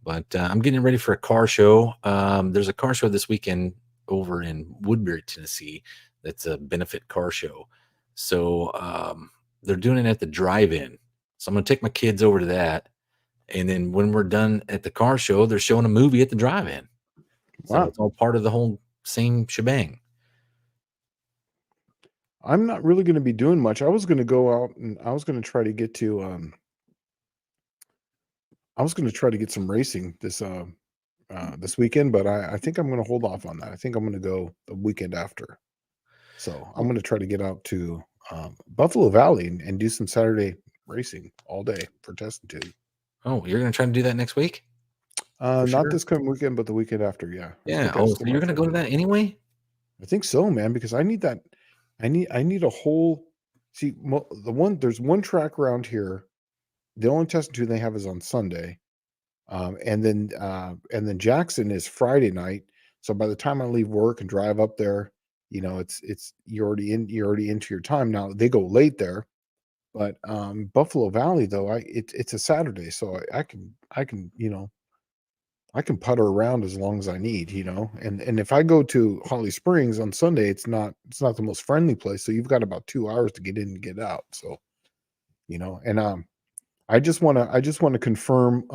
but I'm getting ready for a car show. There's a car show this weekend over in Woodbury, Tennessee. That's a benefit car show. So they're doing it at the drive-in. So I'm going to take my kids over to that. And then when we're done at the car show, they're showing a movie at the drive-in. So Wow. it's all part of the whole same shebang. I'm not really going to be doing much. I was going to go out and I was going to try to get to I was going to try to get some racing this weekend, but I think I'm going to hold off on that. I think I'm going to go the weekend after. So I'm Oh, going to try to get out to Buffalo Valley and do some Saturday racing all day for testing tube. oh, you're gonna try to do that next week for Not sure. this coming weekend, but the weekend after. Yeah, I Yeah. think I Oh, so still you're want to gonna try to go to do that that. anyway? I think so, man, because I need that. I need a whole. See, there's one track around here. The only testing tube they have is on Sunday. And then Jackson is Friday night. So by the time I leave work and drive up there, it's you're already into your time. Now they go late there, but Buffalo Valley though, it's a Saturday, so I can putter around as long as I need, and if I go to Holly Springs on Sunday, it's not the most friendly place. So you've got about 2 hours to get in and get out. So, and I just want to confirm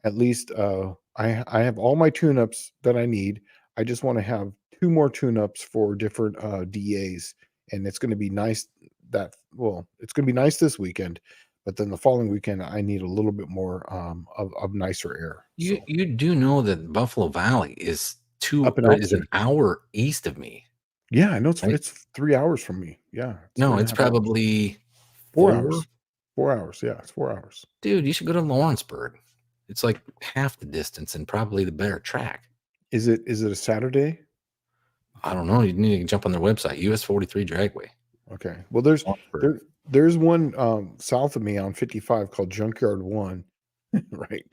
at least I have all my tune-ups that I need. I just want to have two more tune-ups for different DAs, and it's going to be nice it's going to be nice this weekend, but then the following weekend I need a little bit more of nicer air. You So you do know that Buffalo Valley is up in is an altitude. hour east of me, Yeah, I know right? it's 3 hours from me. Yeah, it's No, three and a it's half hours. probably 4. 4 hours. 4 hours. Yeah, it's 4 hours. Dude, you should go to Lawrenceburg. It's like half the distance and probably the better track. Is it a Saturday? I don't know. You need to jump on their website, US 43 Dragway. Okay. Well, there's Lawrenceburg. there there's one south of me on 55 called Junkyard One, right?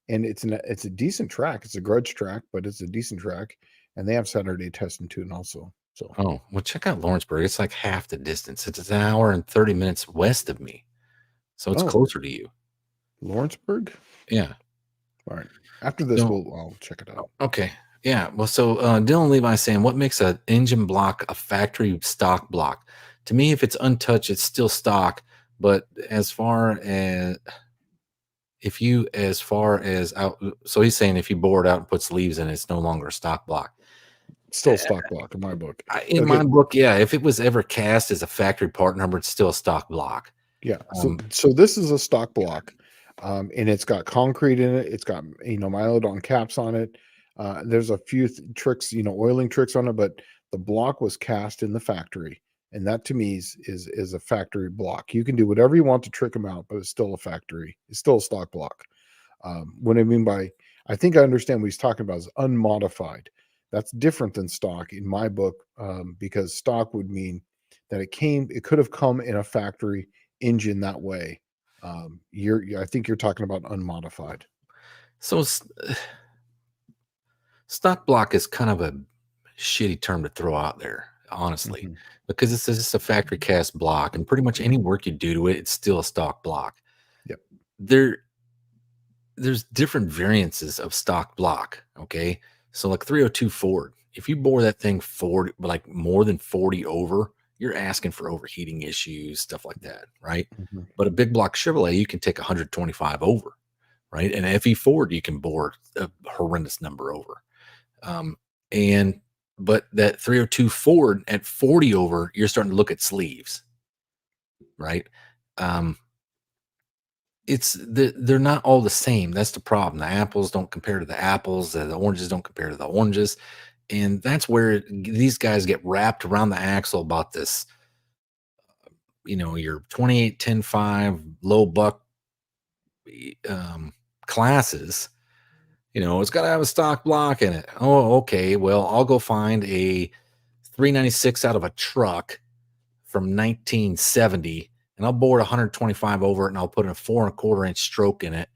And it's a decent track. It's a grudge track, but it's a decent track, and they have Saturday testing too, and also so. Oh, well, check out Lawrenceburg. It's like half the distance. It's an hour and 30 minutes west of me. So it's Oh, closer to you. Lawrenceburg. Yeah. All right. After this, So, I'll check it out. okay. Yeah. Well, so Dylan Levi saying, what makes an engine block a factory stock block? To me, if it's untouched, it's still stock. But as far as out, so he's saying if you bore it out and puts leaves in it, it's no longer a stock block. Still stock block in my book. In my Okay. book, yeah, if it was ever cast as a factory part number, it's still a stock block. Yeah. So this is a stock block, and it's got concrete in it. It's got Mylodon caps on it. There's a few tricks, oiling tricks on it, but the block was cast in the factory, and that to me is a factory block. You can do whatever you want to trick them out, but it's still a factory. It's still a stock block. What I mean by, I think I understand what he's talking about is unmodified. That's different than stock in my book, because stock would mean that it could have come in a factory engine that way. I think you're talking about unmodified. So stock block is kind of a shitty term to throw out there, honestly, Mm-hmm. because it's just a factory cast block, and pretty much any work you do to it, it's still a stock block. Yep. There's different variances of stock block. Okay, so like 302 Ford, if you bore that thing 40, like more than 40 over, you're asking for overheating issues, stuff like that, right? Mm-hmm. But a big block Chevrolet, you can take 125 over, right? And FE Ford, you can bore a horrendous number over. Um, and but that 302 Ford at 40 over, you're starting to look at sleeves, right? Um, they're not all the same. That's the problem. The apples don't compare to the apples. The oranges don't compare to the oranges, and that's where these guys get wrapped around the axle about this. Your 28, 10, 5 low buck classes. It's got to have a stock block in it. Oh, okay. Well, I'll go find a 396 out of a truck from 1970, and I'll bore 125 over it, and I'll put a 4.25-inch stroke in it.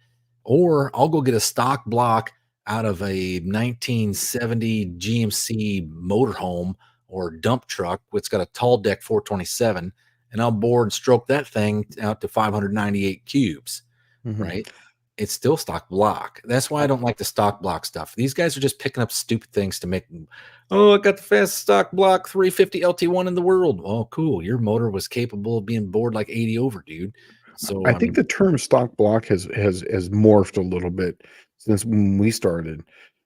Or I'll go get a stock block out of a 1970 GMC motorhome or dump truck, which got a tall deck 427, and I'll bore and stroke that thing out to 598 cubes, Mm-hmm. right? It's still stock block. That's why I don't like the stock block stuff. These guys are just picking up stupid things to make. Oh, I got the fastest stock block 350 LT1 in the world. Oh, cool. Your motor was capable of being bored like 80 over, dude. So I I think mean, the term stock block has morphed a little bit since when we started,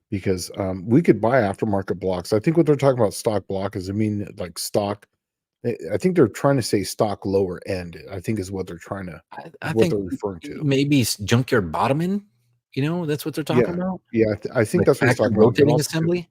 because we could buy aftermarket blocks. I think what they're talking about stock block is, I mean, like stock. I think they're trying to say stock lower end. I think is what they're trying to I is what think they're referring to. maybe junkyard bottoming. That's what they're talking Yeah, about, yeah. I think like that's what he's factory talking about. But rotating also too, assembly.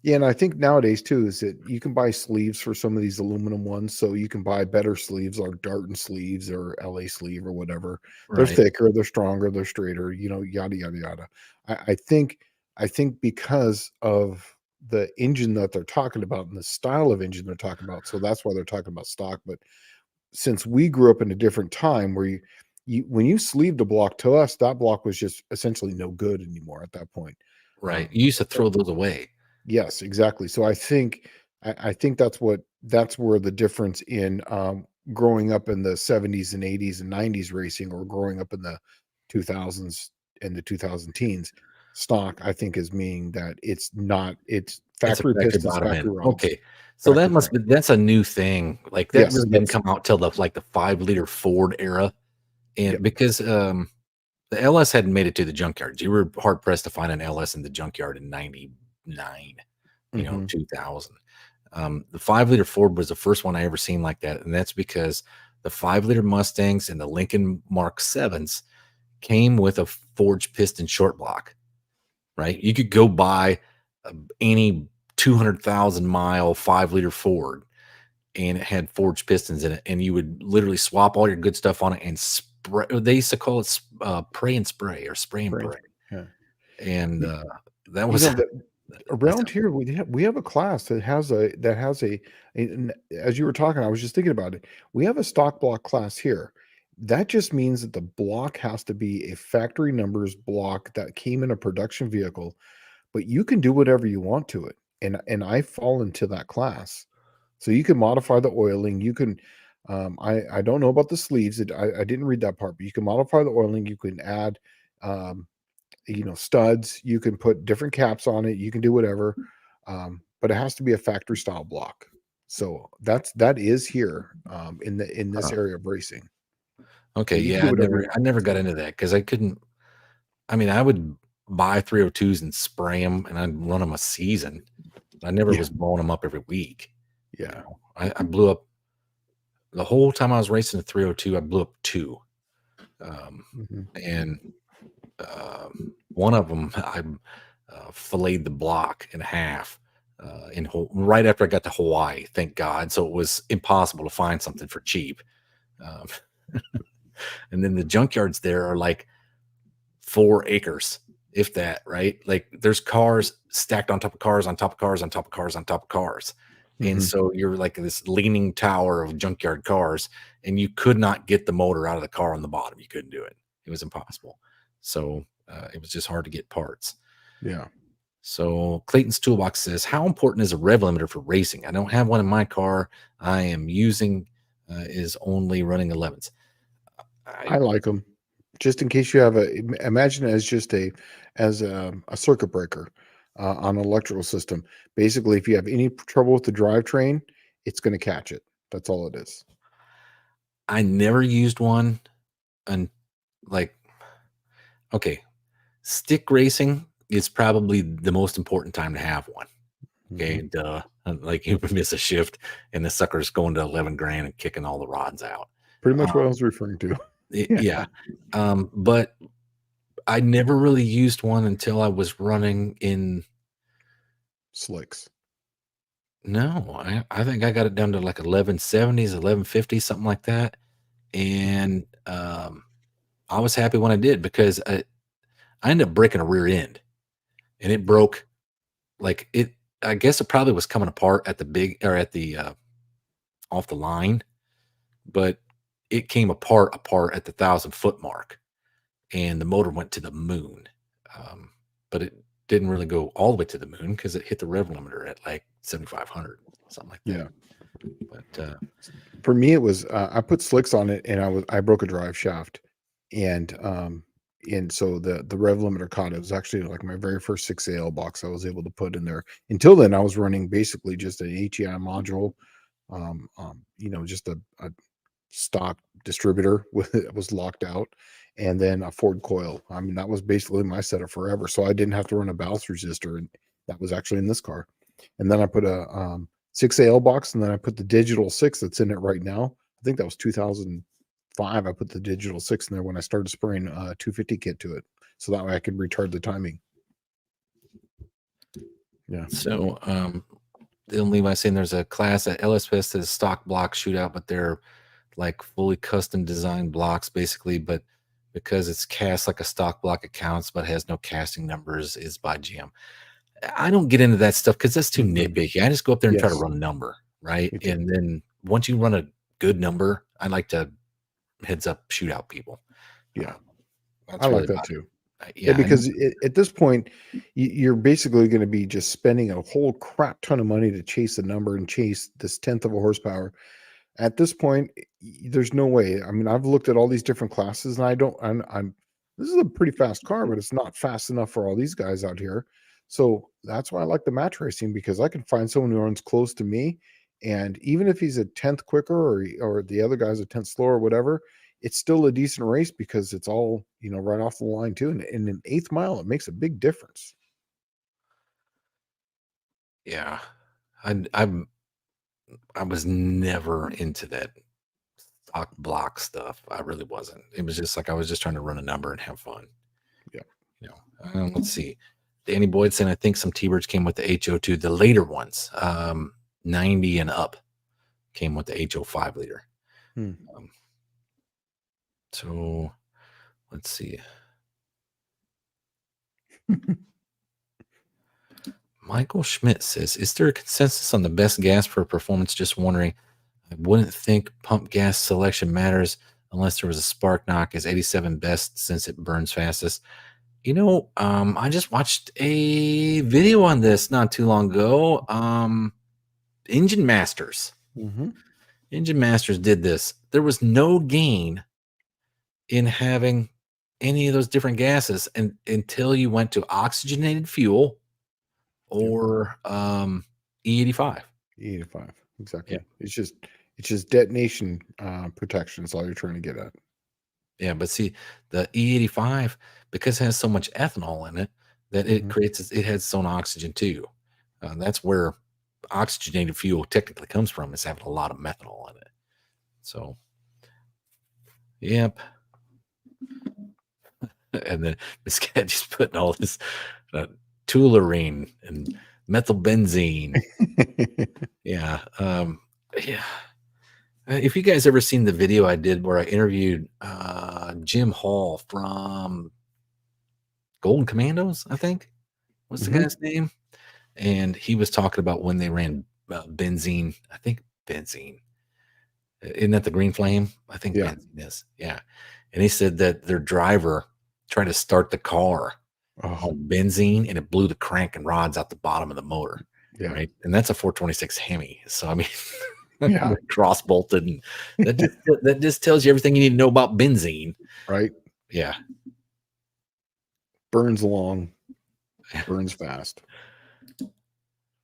yeah, and I think nowadays too is that you can buy sleeves for some of these aluminum ones, so you can buy better sleeves like Darton sleeves or LA sleeve or whatever. They're Right, thicker, they're stronger, they're straighter, yada yada yada. I think because of the engine that they're talking about and the style of engine they're talking about, so that's why they're talking about stock. But since we grew up in a different time where you when you sleeved a block, to us, that block was just essentially no good anymore at that point. right. Um, You used to throw those away. Yes, exactly. So I think that's where the difference in growing up in the 70s and 80s and 90s racing, or growing up in the 2000s and the 2000 teens stock, I think, is meaning that it's It's a factory factory pistons, bottom end. factory rods, Okay. So factory crank. that's a new thing. Like that Yes, really didn't that's come out till the 5-liter Ford era. yeah. And because the LS hadn't made it to the junkyards. You were hard pressed to find an LS in the junkyard in 99, Hmm. 2000. The 5-liter Ford was the first one I ever seen like that. And that's because the 5-liter Mustangs and the Lincoln Mark 7s came with a forged piston short block, right? You could go buy any 200,000-mile 5-liter Ford, and it had forged pistons in it, and you would literally swap all your good stuff on it and spray. They used to call it pray and spray, or spray and pray, Yeah. and You, that you was know that that's around here we have a class that has a and as you were talking, I was just thinking about it. We have a stock block class here. That just means that the block has to be a factory numbers block that came in a production vehicle, but you can do whatever you want to it. And I fall into that class. So you can modify the oiling. You can I don't know about the sleeves. I didn't read that part, but you can modify the oiling. You can add um, studs. You can put different caps on it. You can do whatever, but it has to be a factory style block. So that is here in this uh, area of racing. okay. But you can Yeah, do whatever you want I to never it got too. into that because I couldn't. I mean, I would buy 302s and spray them, and I'd run them a season. I never Yeah, was blowing them up every week. yeah. I blew up the whole time I was racing the 302. I blew up two, Hmm. and one of them I filleted the block in half right after I got to Hawaii. Thank God. So it was impossible to find something for cheap. Um, and then the junkyards there are like 4 acres, if that. Right? Like there's cars stacked on top of cars on top of cars on top of cars on top of cars. And Hmm. so you're like this leaning tower of junkyard cars, and you could not get the motor out of the car on the bottom. You couldn't do it. It was impossible. So it was just hard to get parts. Yeah. So Clayton's Toolbox says, "How important is a rev limiter for racing? I don't have one in my car. I am using is only running 11s." I I like them. Just in case you have imagine it as just a circuit breaker on an electrical system. Basically, if you have any trouble with the drivetrain, it's going to catch it. That's all it is. I never used one, and like, okay, stick racing is probably the most important time to have one. Hmm. Okay, duh. Like you miss a shift and the sucker's going to 11 grand and kicking all the rods out. Pretty much what I Um, was referring to. Yeah. yeah. But I never really used one until I was running in. Slicks. No, I think I got it down to like 1170s, 1150, something like that. And I was happy when I did, because I ended up breaking a rear end, and it broke like it. I guess it probably was coming apart at the big, or at the off the line, but it came apart at the 1,000-foot mark, and the motor went to the moon. Um, but it didn't really go all the way to the moon because it hit the rev limiter at like 7,500, something like that. Yeah. But For me, it was I put slicks on it, and I broke a drive shaft, and so the rev limiter caught it. It was actually like my very first 6AL box I was able to put in there. Until then, I was running basically just an HEI module, just a stock distributor with it was locked out, and then a Ford coil. I mean, that was basically my setup forever. So I didn't have to run a ballast resistor, and that was actually in this car. And then I put a 6AL box, and then I put the digital 6 that's in it right now. I think that was 2005. I put the digital 6 in there when I started spraying 250 kit to it, so that way I could retard the timing. Yeah. So Dylan Levi saying there's a class at LSPS that is stock block shootout, but they're like fully custom designed blocks basically, but because it's cast like a stock block, it counts, but has no casting numbers, is by GM. I don't get into that stuff because that's too nitpicky. I just go up there and try to Yes. run a number, right? Me too. And then once you run a good number, I like to heads up shootout people. Yeah. That's I really like that about it. too. Yeah, because at this point, you're basically going to be just spending a whole crap ton of money to chase a number and chase this 10th of a horsepower. At this point, there's no way. I mean, I've looked at all these different classes, and I don't. I'm. This is a pretty fast car, but it's not fast enough for all these guys out here. So that's why I like the match racing, because I can find someone who runs close to me, and even if he's a 10th quicker or the other guy's a 10th slower or whatever, it's still a decent race because it's all right off the line too. And in an 8th mile, it makes a big difference. yeah. I was never into that stock block stuff. I really wasn't. It was just like I was just trying to run a number and have fun. Yeah. Let's see. Danny Boyd saying I think some T-Birds came with the HO2, the later ones, 90 and up came with the HO5 liter. So let's see. Michael Schmidt says, is there a consensus on the best gas for performance? Just wondering. I wouldn't think pump gas selection matters unless there was a spark knock. Is 87 best since it burns fastest? I just watched a video on this not too long ago. Engine Masters. Engine Masters did this. There was no gain in having any of those different gases until you went to oxygenated fuel or E85. E85, exactly. Yeah. It's just detonation protection is all you're trying to get at. Yeah, but see, the E85, because it has so much ethanol in it, that it has its own oxygen too. That's where oxygenated fuel technically comes from, is having a lot of methanol in it. So, yep. And then this guy just putting all this toluene and methylbenzene. Yeah. Yeah. If you guys ever seen the video I did where I interviewed Jim Hall from Golden Commandos, I think was the guy's name, and he was talking about when they ran benzene. I think benzene. Isn't that the green flame? I think benzene is. Yeah. And he said that their driver tried to start the car on benzene, and it blew the crank and rods out the bottom of the motor. Yeah. Right. And that's a 426 Hemi. So I mean, yeah, cross bolted, and that just tells you everything you need to know about benzene. Right. Yeah. Burns long, burns fast.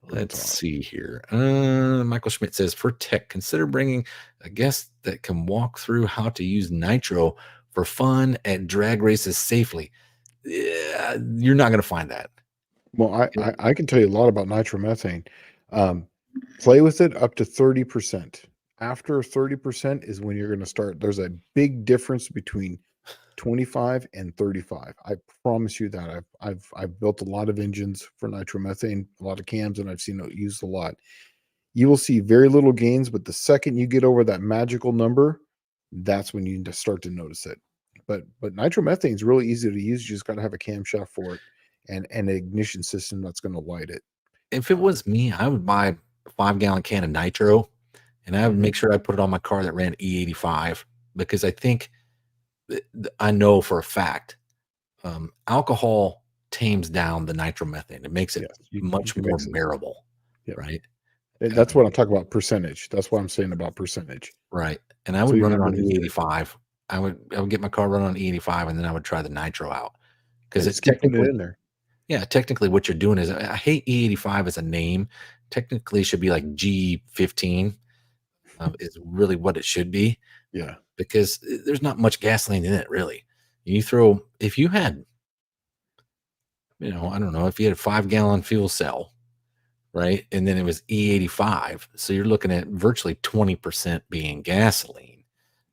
Let's see here. Michael Schmidt says, for tech, consider bringing a guest that can walk through how to use nitro for fun at drag races safely. Yeah, you're not going to find that. Well, I can tell you a lot about nitromethane. Play with it up to 30%. After 30% is when you're going to start. There's a big difference between 25 and 35. I promise you that. I've built a lot of engines for nitromethane, a lot of cams, and I've seen it used a lot. You will see very little gains, but the second you get over that magical number, that's when you start to notice it. But nitromethane is really easy to use. You just got to have a camshaft for it and an ignition system that's going to light it. If it was me, I would buy a 5-gallon can of nitro, and I would make sure I put it on my car that ran E85, because I know for a fact alcohol tames down the nitromethane. It makes it much more bearable, right? That's what I'm talking about, percentage. That's what I'm saying about percentage. Right. And I would run it on E85. I would get my car run on E85, and then I would try the nitro out, because it's technically in there. Yeah, technically what you're doing is, I hate E85 as a name. Technically it should be like G15 is really what it should be. Yeah. Because there's not much gasoline in it, really. You throw, if you had, I don't know, if you had a 5-gallon fuel cell, right? And then it was E85. So you're looking at virtually 20% being gasoline,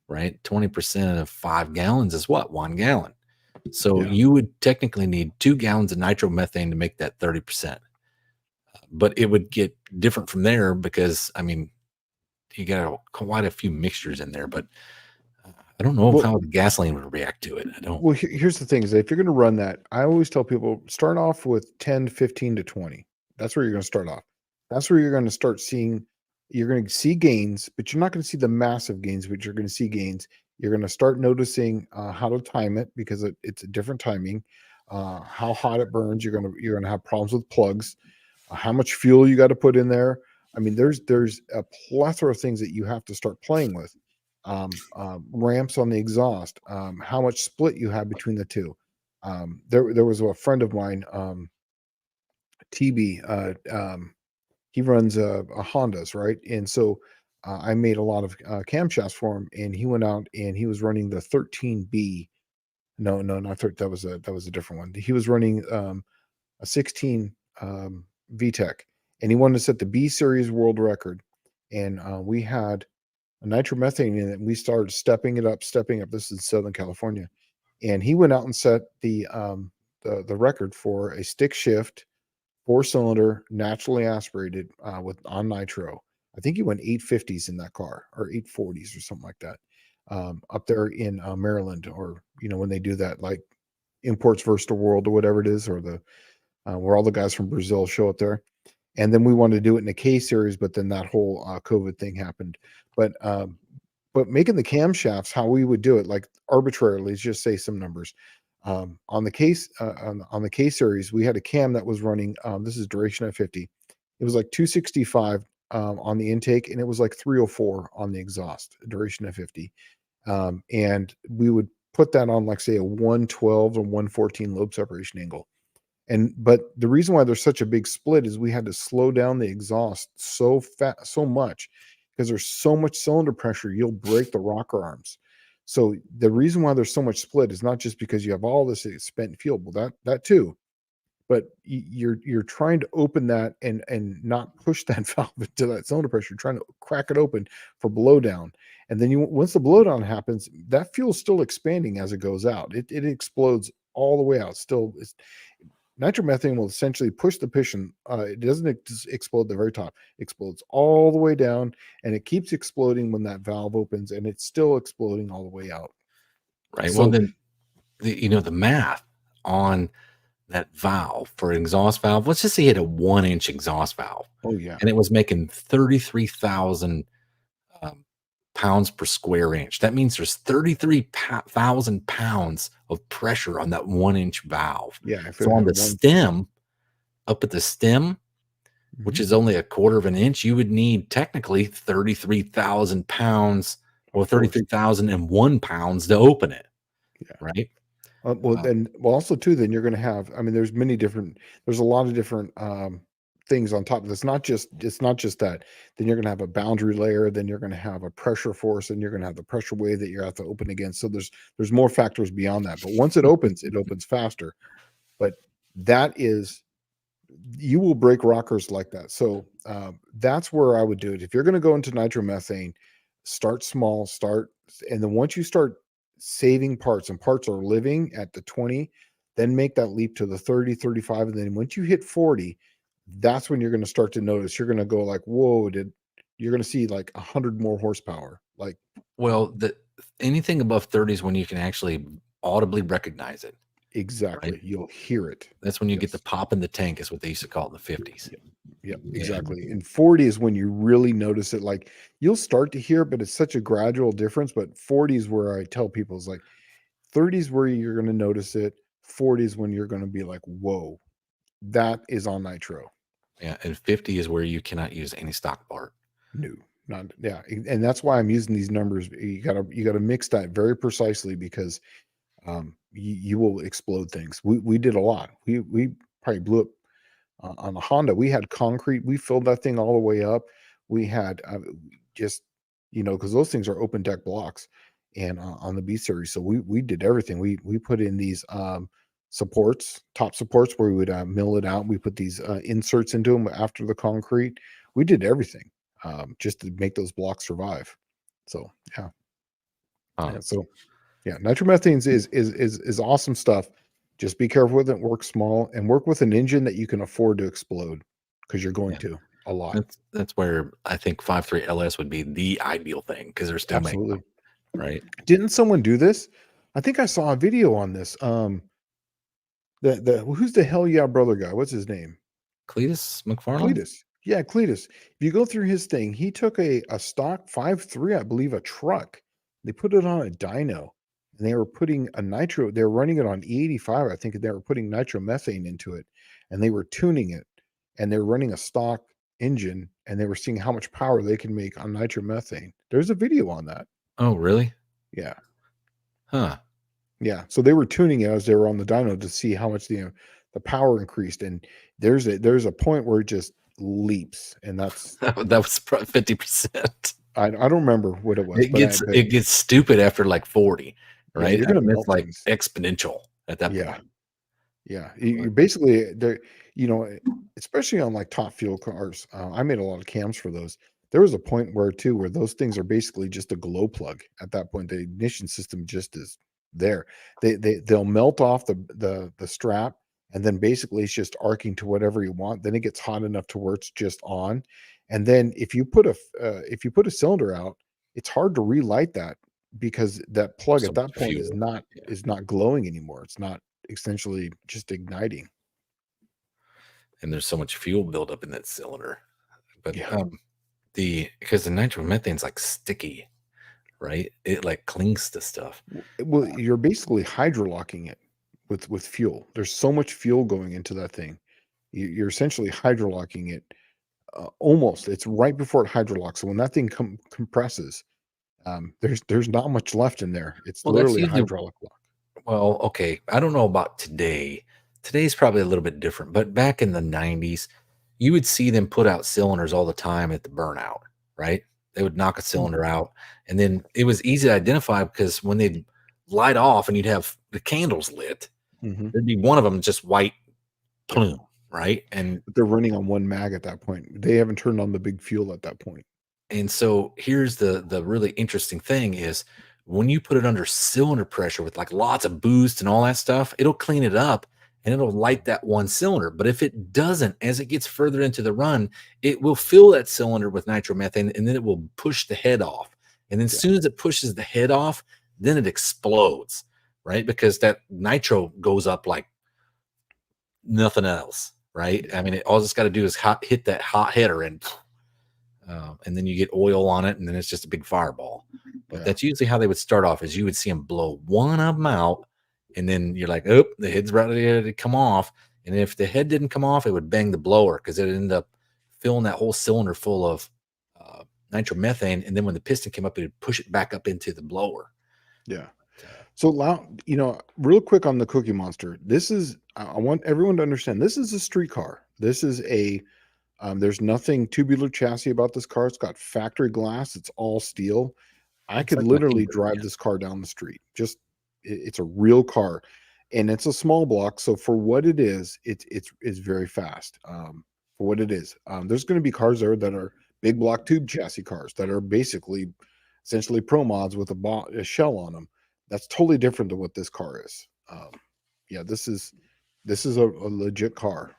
right? 20% of 5 gallons is what? 1 gallon. So you would technically need 2 gallons of nitromethane to make that 30%. But it would get different from there because, I mean, you got quite a few mixtures in there, but I don't know how the gasoline would react to it. I don't. Well, here's the thing: is that if you're going to run that, I always tell people start off with 10, 15 to 20. That's where you're going to start off. That's where you're going to start seeing. You're going to see gains, but you're not going to see the massive gains. But you're going to see gains. You're going to start noticing how to time it because it's a different timing. How hot it burns. You're going to have problems with plugs. How much fuel you got to put in there. I mean, there's a plethora of things that you have to start playing with. Ramps on the exhaust, how much split you have between the two. There was a friend of mine, TB. He runs a Hondas, right? And so I made a lot of camshafts for him, and he went out and he was running the 13B. No, not 13. That was a different one. He was running a 16 VTEC, and he wanted to set the B series world record. And we had a nitromethane in it, and we started stepping up. This is Southern California, and he went out and set the record for a stick shift 4-cylinder naturally aspirated with on nitro. I think he went 850s in that car or 840s or something like that, up there in Maryland, or when they do that, like Imports versus the World or whatever it is, or the where all the guys from Brazil show up there. And then we wanted to do it in a K series, but then that whole COVID thing happened. But making the camshafts, how we would do it, like arbitrarily, let's just say some numbers. On the case on the K series, we had a cam that was running. This is duration at 50. It was like 265 on the intake, and it was like 304 on the exhaust. Duration at 50, and we would put that on, like, say, a 112 or 114 lobe separation angle. But the reason why there's such a big split is we had to slow down the exhaust so much, because there's so much cylinder pressure, you'll break the rocker arms. So the reason why there's so much split is not just because you have all this spent fuel, well, that too, but you're trying to open that and not push that valve into that cylinder pressure. You're trying to crack it open for blowdown, and then once the blowdown happens, that fuel's still expanding as it goes out. It explodes all the way out. Still, nitromethane will essentially push the piston. It doesn't explode at the very top. It explodes all the way down, and it keeps exploding when that valve opens, and it's still exploding all the way out. Right. So, well, then, the math on that valve for an exhaust valve, let's just say you had a 1-inch exhaust valve. Oh, yeah. And it was making 33,000 pounds per square inch. That means there's 33,000 pounds of pressure on that 1-inch valve. Yeah. So on the stem, up at the stem, which is only a quarter of an inch, you would need technically 33,000 pounds or 33,001 pounds to open it. Yeah. Right. Well, also too, then you're going to have, I mean, there's a lot of different things on top of this. It's not just that. Then you're going to have a boundary layer, then you're going to have a pressure force, and you're going to have the pressure wave that you have to open against. So there's more factors beyond that. But once it opens faster. But that is, you will break rockers like that. So that's where I would do it. If you're going to go into nitromethane, start small, and then once you start saving parts, and parts are living at the 20, then make that leap to the 30, 35. And then once you hit 40, that's when you're going to start to notice, you're going to go like, whoa, you're going to see like 100 more horsepower. Like, well, anything above 30 is when you can actually audibly recognize it. Exactly. Right? You'll hear it. That's when you get the pop in the tank, is what they used to call it in the 50s. Yep, exactly. And 40 is when you really notice it. Like, you'll start to hear it, but it's such a gradual difference. But 40 is where I tell people, is like 30 is where you're going to notice it. 40 is when you're going to be like, whoa, that is on nitro. Yeah. And 50 is where you cannot use any stock part. No, not, yeah. And that's why I'm using these numbers. You gotta mix that very precisely, because you will explode things. We did a lot. We probably blew up on the Honda. We had concrete. We filled that thing all the way up. We had just, because those things are open deck blocks, and on the B series. So we did everything. We put in these supports, top supports, where we would mill it out. We put these inserts into them after the concrete. We did everything just to make those blocks survive. So yeah. So yeah, nitromethanes is awesome stuff. Just be careful with it. Work small and work with an engine that you can afford to explode, because you're going to a lot. That's where I think 5.3 LS would be the ideal thing, because they're still making them, right? Didn't someone do this? I think I saw a video on this. Who's the hell yeah brother guy? What's his name? Cletus McFarland? Cletus. Yeah, Cletus. If you go through his thing, he took a stock 5.3, I believe, a truck. They put it on a dyno, and they were putting a nitro. They were running it on E85. I think they were putting nitromethane into it, and they were tuning it, and they're running a stock engine, and they were seeing how much power they can make on nitromethane. There's a video on that. Oh, really? Yeah. Huh. Yeah. So they were tuning it as they were on the dyno to see how much the power increased, and there's a point where it just leaps, and that's that was 50%. I don't remember what it was. It gets stupid after like 40, right? Yeah, you're gonna melt it's like things. exponential at that point. Yeah, you basically there. Especially on like top fuel cars. I made a lot of cams for those. There was a point where those things are basically just a glow plug. At that point, the ignition system just is there. They'll melt off the strap, and then basically it's just arcing to whatever you want. Then it gets hot enough to where it's just on. And then if you put a cylinder out, it's hard to relight that, because that plug at that point is not glowing anymore. It's not essentially just igniting. And there's so much fuel buildup in that cylinder. But because the nitromethane's like sticky, right? It like clings to stuff. Well, you're basically hydrolocking it with fuel. There's so much fuel going into that thing. You're essentially hydrolocking it. Almost, it's right before it hydrolocks. So when that thing compresses, there's not much left in there. It's literally a hydraulic lock. Well, okay, I don't know about today. Today's probably a little bit different, but back in the 90s, you would see them put out cylinders all the time at the burnout, right? They would knock a cylinder out, and then it was easy to identify, because when they'd light off and you'd have the candles lit, there'd be one of them just white plume, right? And they're running on one mag at that point. They haven't turned on the big fuel at that point. And so here's the really interesting thing is, when you put it under cylinder pressure with like lots of boost and all that stuff, it'll clean it up and it'll light that one cylinder. But if it doesn't, as it gets further into the run, it will fill that cylinder with nitromethane, and then it will push the head off. And then as soon as it pushes the head off, then it explodes, right? Because that nitro goes up like nothing else, right? I mean, all it's got to do is hit that hot header, and then you get oil on it, and then it's just a big fireball. But that's usually how they would start off, is you would see them blow one of them out, and then you're like, oh, the head's ready to come off. And if the head didn't come off, it would bang the blower, because it would end up filling that whole cylinder full of nitromethane. And then when the piston came up, it would push it back up into the blower. Yeah. So, real quick on the Cookie Monster, I want everyone to understand, this is a street car. This is there's nothing tubular chassis about this car. It's got factory glass. It's all steel. I could literally drive this car down the street. It's a real car, and it's a small block. So for what it is, it's very fast. For what it is, there's going to be cars there that are big block tube chassis cars that are basically essentially pro mods with a shell on them. That's totally different than what this car is. This is a legit car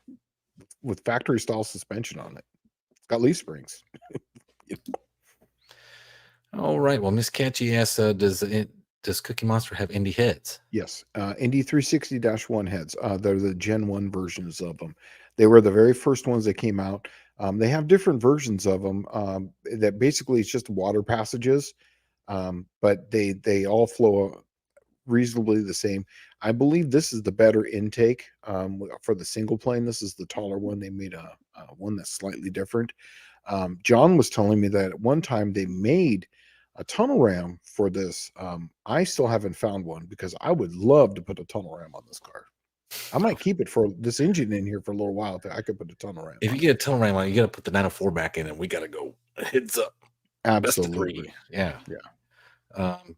with factory style suspension on it. It's got leaf springs. All right. Well, Miss Catchy asks, does Cookie Monster have Indy heads? Yes. Indy 360-1 heads. They're the Gen 1 versions of them. They were the very first ones that came out. They have different versions of them that basically it's just water passages, but they all flow reasonably the same. I believe this is the better intake for the single plane. This is the taller one. They made a one that's slightly different. John was telling me that at one time they made a tunnel ram for this. I still haven't found one, because I would love to put a tunnel ram on this car. I might keep it for this engine in here for a little while. I could put a tunnel ram. If you get a tunnel ram on, you got to put the 904 back in, and we got to go heads up. Absolutely. Yeah.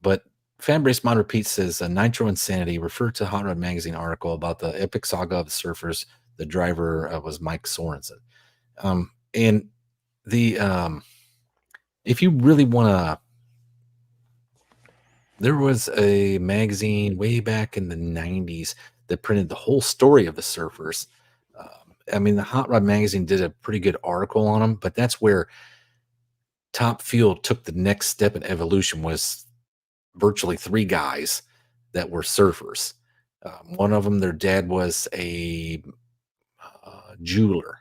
But Fanbase Mod Repeat says Nitro Insanity referred to Hot Rod Magazine article about the epic saga of the surfers. The driver was Mike Sorensen. And the if you really want to, there was a magazine way back in the 90s that printed the whole story of the surfers. I mean, the Hot Rod Magazine did a pretty good article on them, but that's where Top Fuel took the next step in evolution. Was virtually 3 guys that were surfers. One of them, their dad was a jeweler,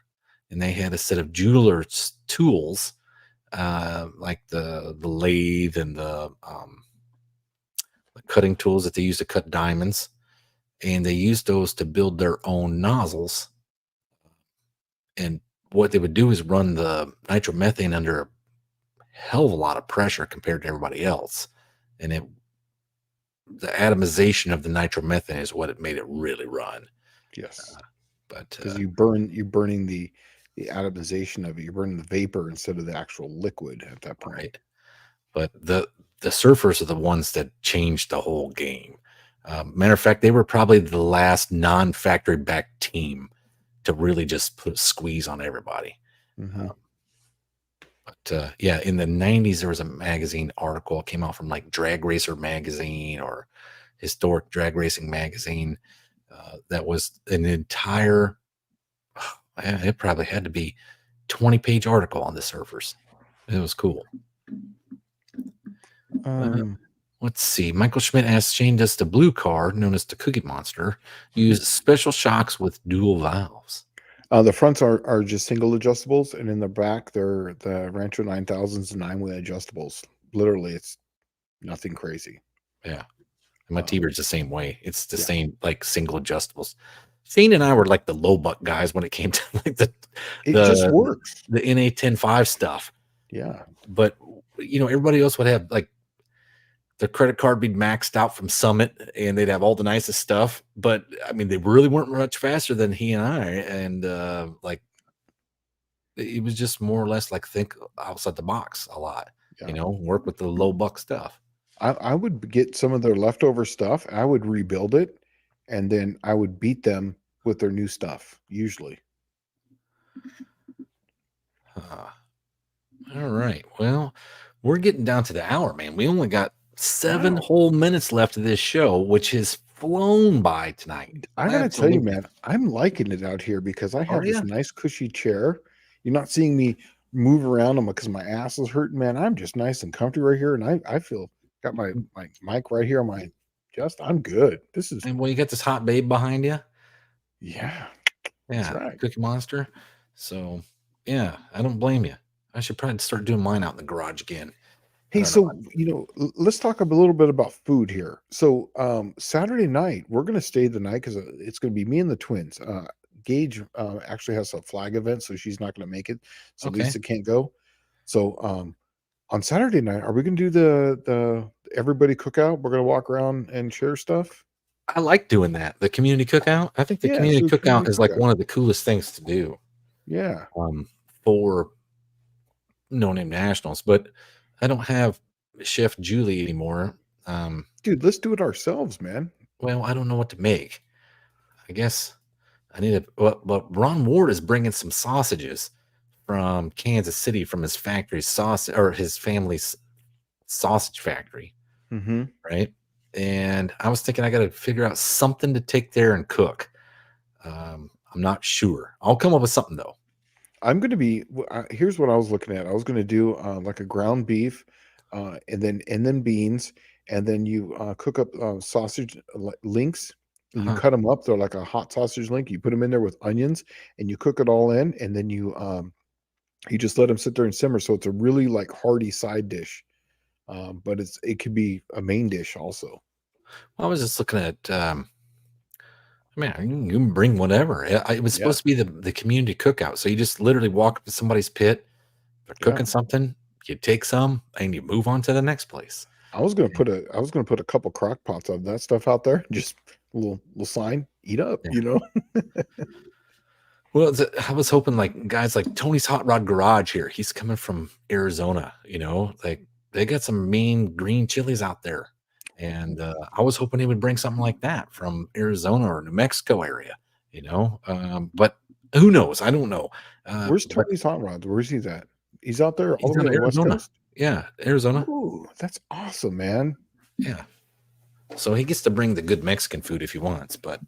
and they had a set of jeweler's tools, like the lathe and the cutting tools that they used to cut diamonds, and they used those to build their own nozzles. And what they would do is run the nitromethane under a hell of a lot of pressure compared to everybody else, and the atomization of the nitromethane is what it made it really run. Yes, but because you're burning the atomization of it. You're burning the vapor instead of the actual liquid at that point. Right. But the surfers are the ones that changed the whole game. Matter of fact, they were probably the last non-factory back team to really just put a squeeze on everybody. But yeah, in the 90s, there was a magazine article that came out from like Drag Racer magazine or Historic Drag Racing magazine. That was an entire, it probably had to be 20-page article on the surfers. It was cool. Let's see. Michael Schmidt asked Shane, does the blue car, known as the Cookie Monster, use special shocks with dual valves? The fronts are just single adjustables, and in the back, they're the Rancho 9000s and 9-way adjustables. Literally, it's nothing crazy. Yeah. And my T-Bird's the same way. It's the same, like, single adjustables. Shane and I were like the low buck guys when it came to like it just works. The NA 10.5 stuff. Yeah. But, you know, everybody else would have like their credit card be maxed out from Summit, and they'd have all the nicest stuff. But I mean, they really weren't much faster than he and I. And like, it was just more or less like think outside the box a lot, you know, work with the low buck stuff. I would get some of their leftover stuff. I would rebuild it, and then I would beat them with their new stuff, usually. All right. Well, we're getting down to the hour, man. We only got 7 whole minutes left of this show, which has flown by tonight. I gotta tell you, man, I'm liking it out here because I have this nice cushy chair. You're not seeing me move around them because my ass is hurting, man. I'm just nice and comfy right here, and I feel got my mic right here on my chest. I'm good. This is, and well, you got this hot babe behind you. Yeah, that's right. Cookie Monster. So yeah, I don't blame you. I should probably start doing mine out in the garage again. Hey, so you know, let's talk a little bit about food here. So Saturday night, we're gonna stay the night because it's gonna be me and the twins. Gage actually has a flag event, so she's not gonna make it. So Lisa can't go. So on Saturday night, are we gonna do the everybody cookout? We're gonna walk around and share stuff. I like doing that. The community cookout. I think the community cookout is like one of the coolest things to do. Yeah. For no name nationals, but I don't have Chef Julie anymore. Dude, let's do it ourselves, man. Well, I don't know what to make. I guess I need to. But Ron Ward is bringing some sausages from Kansas City from his factory's sausage or his family's sausage factory, right? And I was thinking I got to figure out something to take there and cook. I'm not sure. I'll come up with something though. I'm going to be, here's what I was looking at. I was going to do like a ground beef and then beans. And then you cook up sausage links. And you cut them up. They're like a hot sausage link. You put them in there with onions and you cook it all in. And then you just let them sit there and simmer. So it's a really like hearty side dish. But it could be a main dish also. I was just looking at, man, you can bring whatever. It was supposed to be the community cookout. So you just literally walk up to somebody's pit, they're cooking something, you take some, and you move on to the next place. I was gonna put a couple crock pots of that stuff out there, just a little sign, eat up, you know. Well, I was hoping like guys like Tony's Hot Rod Garage here. He's coming from Arizona, you know, like they got some mean green chilies out there. And I was hoping he would bring something like that from Arizona or New Mexico area, but who knows? I don't know. Where's But Tony's Hot Rods? Where's he at? He's out there all he's the way out on of the West Arizona. Coast? Yeah, Arizona. Ooh, that's awesome, man. Yeah. So he gets to bring the good Mexican food if he wants, but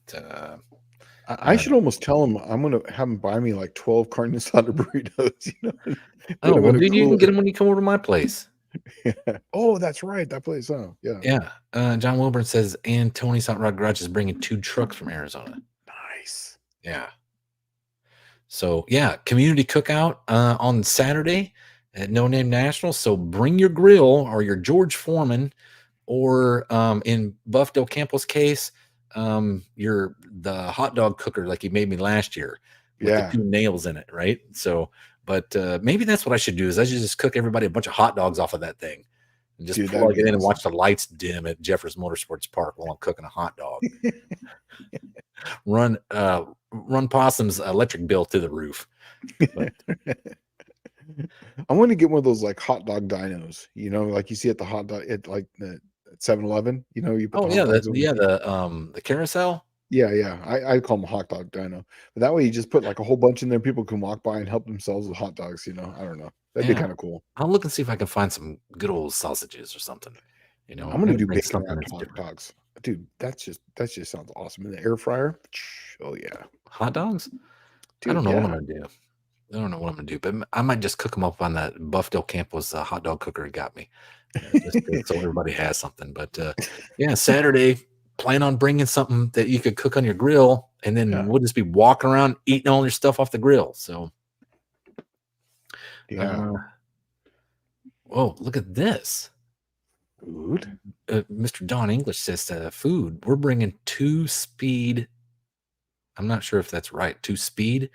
I should almost tell him I'm going to have him buy me like 12 carne asada burritos, put oh, them well, in a dude, you can cooler. get them when you come over to my place. Oh, that's right. That place. Oh, yeah. Yeah. John Wilburn says, and Tony's Hot Rod Garage is bringing 2 trucks from Arizona. Nice. Yeah. So, yeah, community cookout on Saturday at No Name National. So bring your grill or your George Foreman, or in Buff Del Campo's case, the hot dog cooker like he made me last year with the 2 nails in it, right? So, but maybe that's what I should do is I should just cook everybody a bunch of hot dogs off of that thing and just plug it in and watch the lights dim at Jeffers Motorsports Park while I'm cooking a hot dog. Run Possum's electric bill to the roof. But, I want to get one of those like hot dog dynos, like you see at the hot dog at like the 7-Eleven, you put the hot dogs the carousel. Yeah. I call them a hot dog dyno, but that way you just put like a whole bunch in there. People can walk by and help themselves with hot dogs. I don't know. That'd be kind of cool. I'll look and see if I can find some good old sausages or something. I'm going to do bacon wrapped hot dogs, dude. That just sounds awesome in the air fryer. Oh yeah, hot dogs. Dude, I don't know what I'm gonna do. I don't know what I'm gonna do, but I might just cook them up on that Buff Del Campo's hot dog cooker. It got me, so everybody has something. But yeah, Saturday, plan on bringing something that you could cook on your grill, and then we'll just be walking around eating all your stuff off the grill. So, yeah. Whoa, look at this. Food. Mr. Don English says food. We're bringing 2 speed. I'm not sure if that's right. 2 speed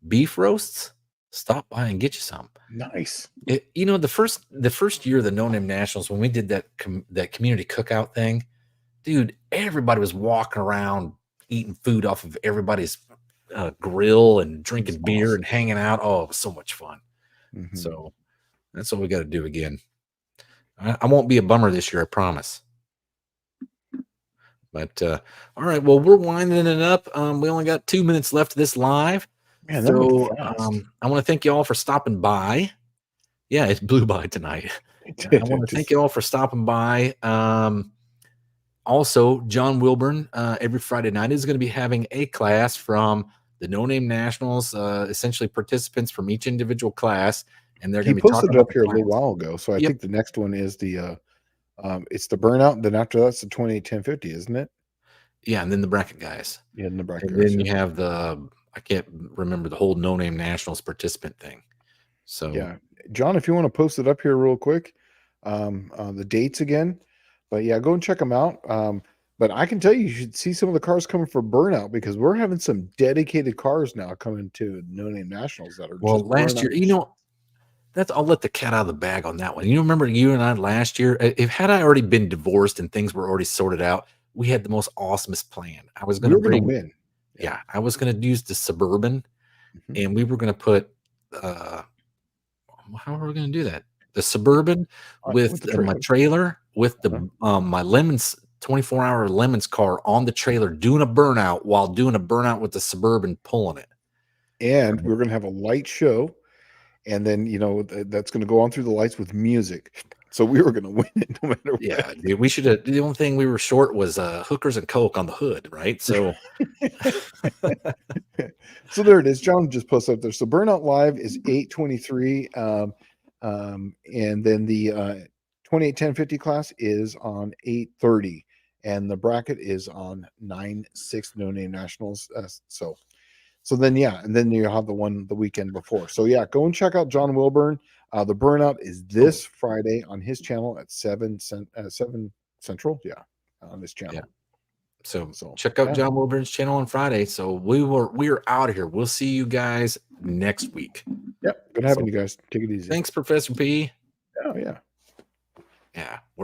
beef roasts. Stop by and get you some. Nice. The first year of the No Name Nationals, when we did that community cookout thing, dude, everybody was walking around eating food off of everybody's grill and drinking beer and hanging out. Oh, it was so much fun. Mm-hmm. So that's what we got to do again. I won't be a bummer this year, I promise. But all right, well, we're winding it up. We only got 2 minutes left of this live. Man, so I want to thank you all for stopping by. Yeah, it blew by tonight. I want to thank you all for stopping by. Also, John Wilburn every Friday night is going to be having a class from the No Name Nationals, essentially participants from each individual class, and they're going to be posted it up here a little while ago. So I think the next one is the it's the burnout, and then after that's the 28-10-50, isn't it? Yeah, and then the bracket guys. Yeah, and the bracket guys. Then you have I can't remember the whole No Name Nationals participant thing. So yeah, John, if you want to post it up here real quick, the dates again. But yeah, go and check them out. But I can tell you should see some of the cars coming for burnout, because we're having some dedicated cars now coming to No Name Nationals that are just last year. I'll let the cat out of the bag on that one. Remember you and I last year? Had I already been divorced and things were already sorted out, we had the most awesomest plan. I was going to win. Yeah, I was going to use the Suburban, and we were going to put. How are we going to do that? The Suburban with my trailer, with the my Lemons 24-hour Lemons car on the trailer, doing a burnout while doing a burnout with the Suburban pulling it. And we're going to have a light show. And then, that's going to go on through the lights with music. So we were going to win it no matter what. Yeah, dude, we should have. The only thing we were short was hookers and Coke on the hood, right? So, so there it is. John just posted up there. So Burnout Live is 8:23, and then the 28-10-50 class is on 8:30, and the bracket is on 9/6 No Name Nationals. So then, yeah, and then you have the one the weekend before. So yeah, go and check out John Wilburn. The burnout is this Friday on his channel at 7 Central. Yeah, on this channel. Yeah. So check out John Wilburn's channel on Friday. So we're out of here. We'll see you guys next week. Yep. Good having you guys. Take it easy. Thanks, Professor P. Oh yeah. Yeah. We're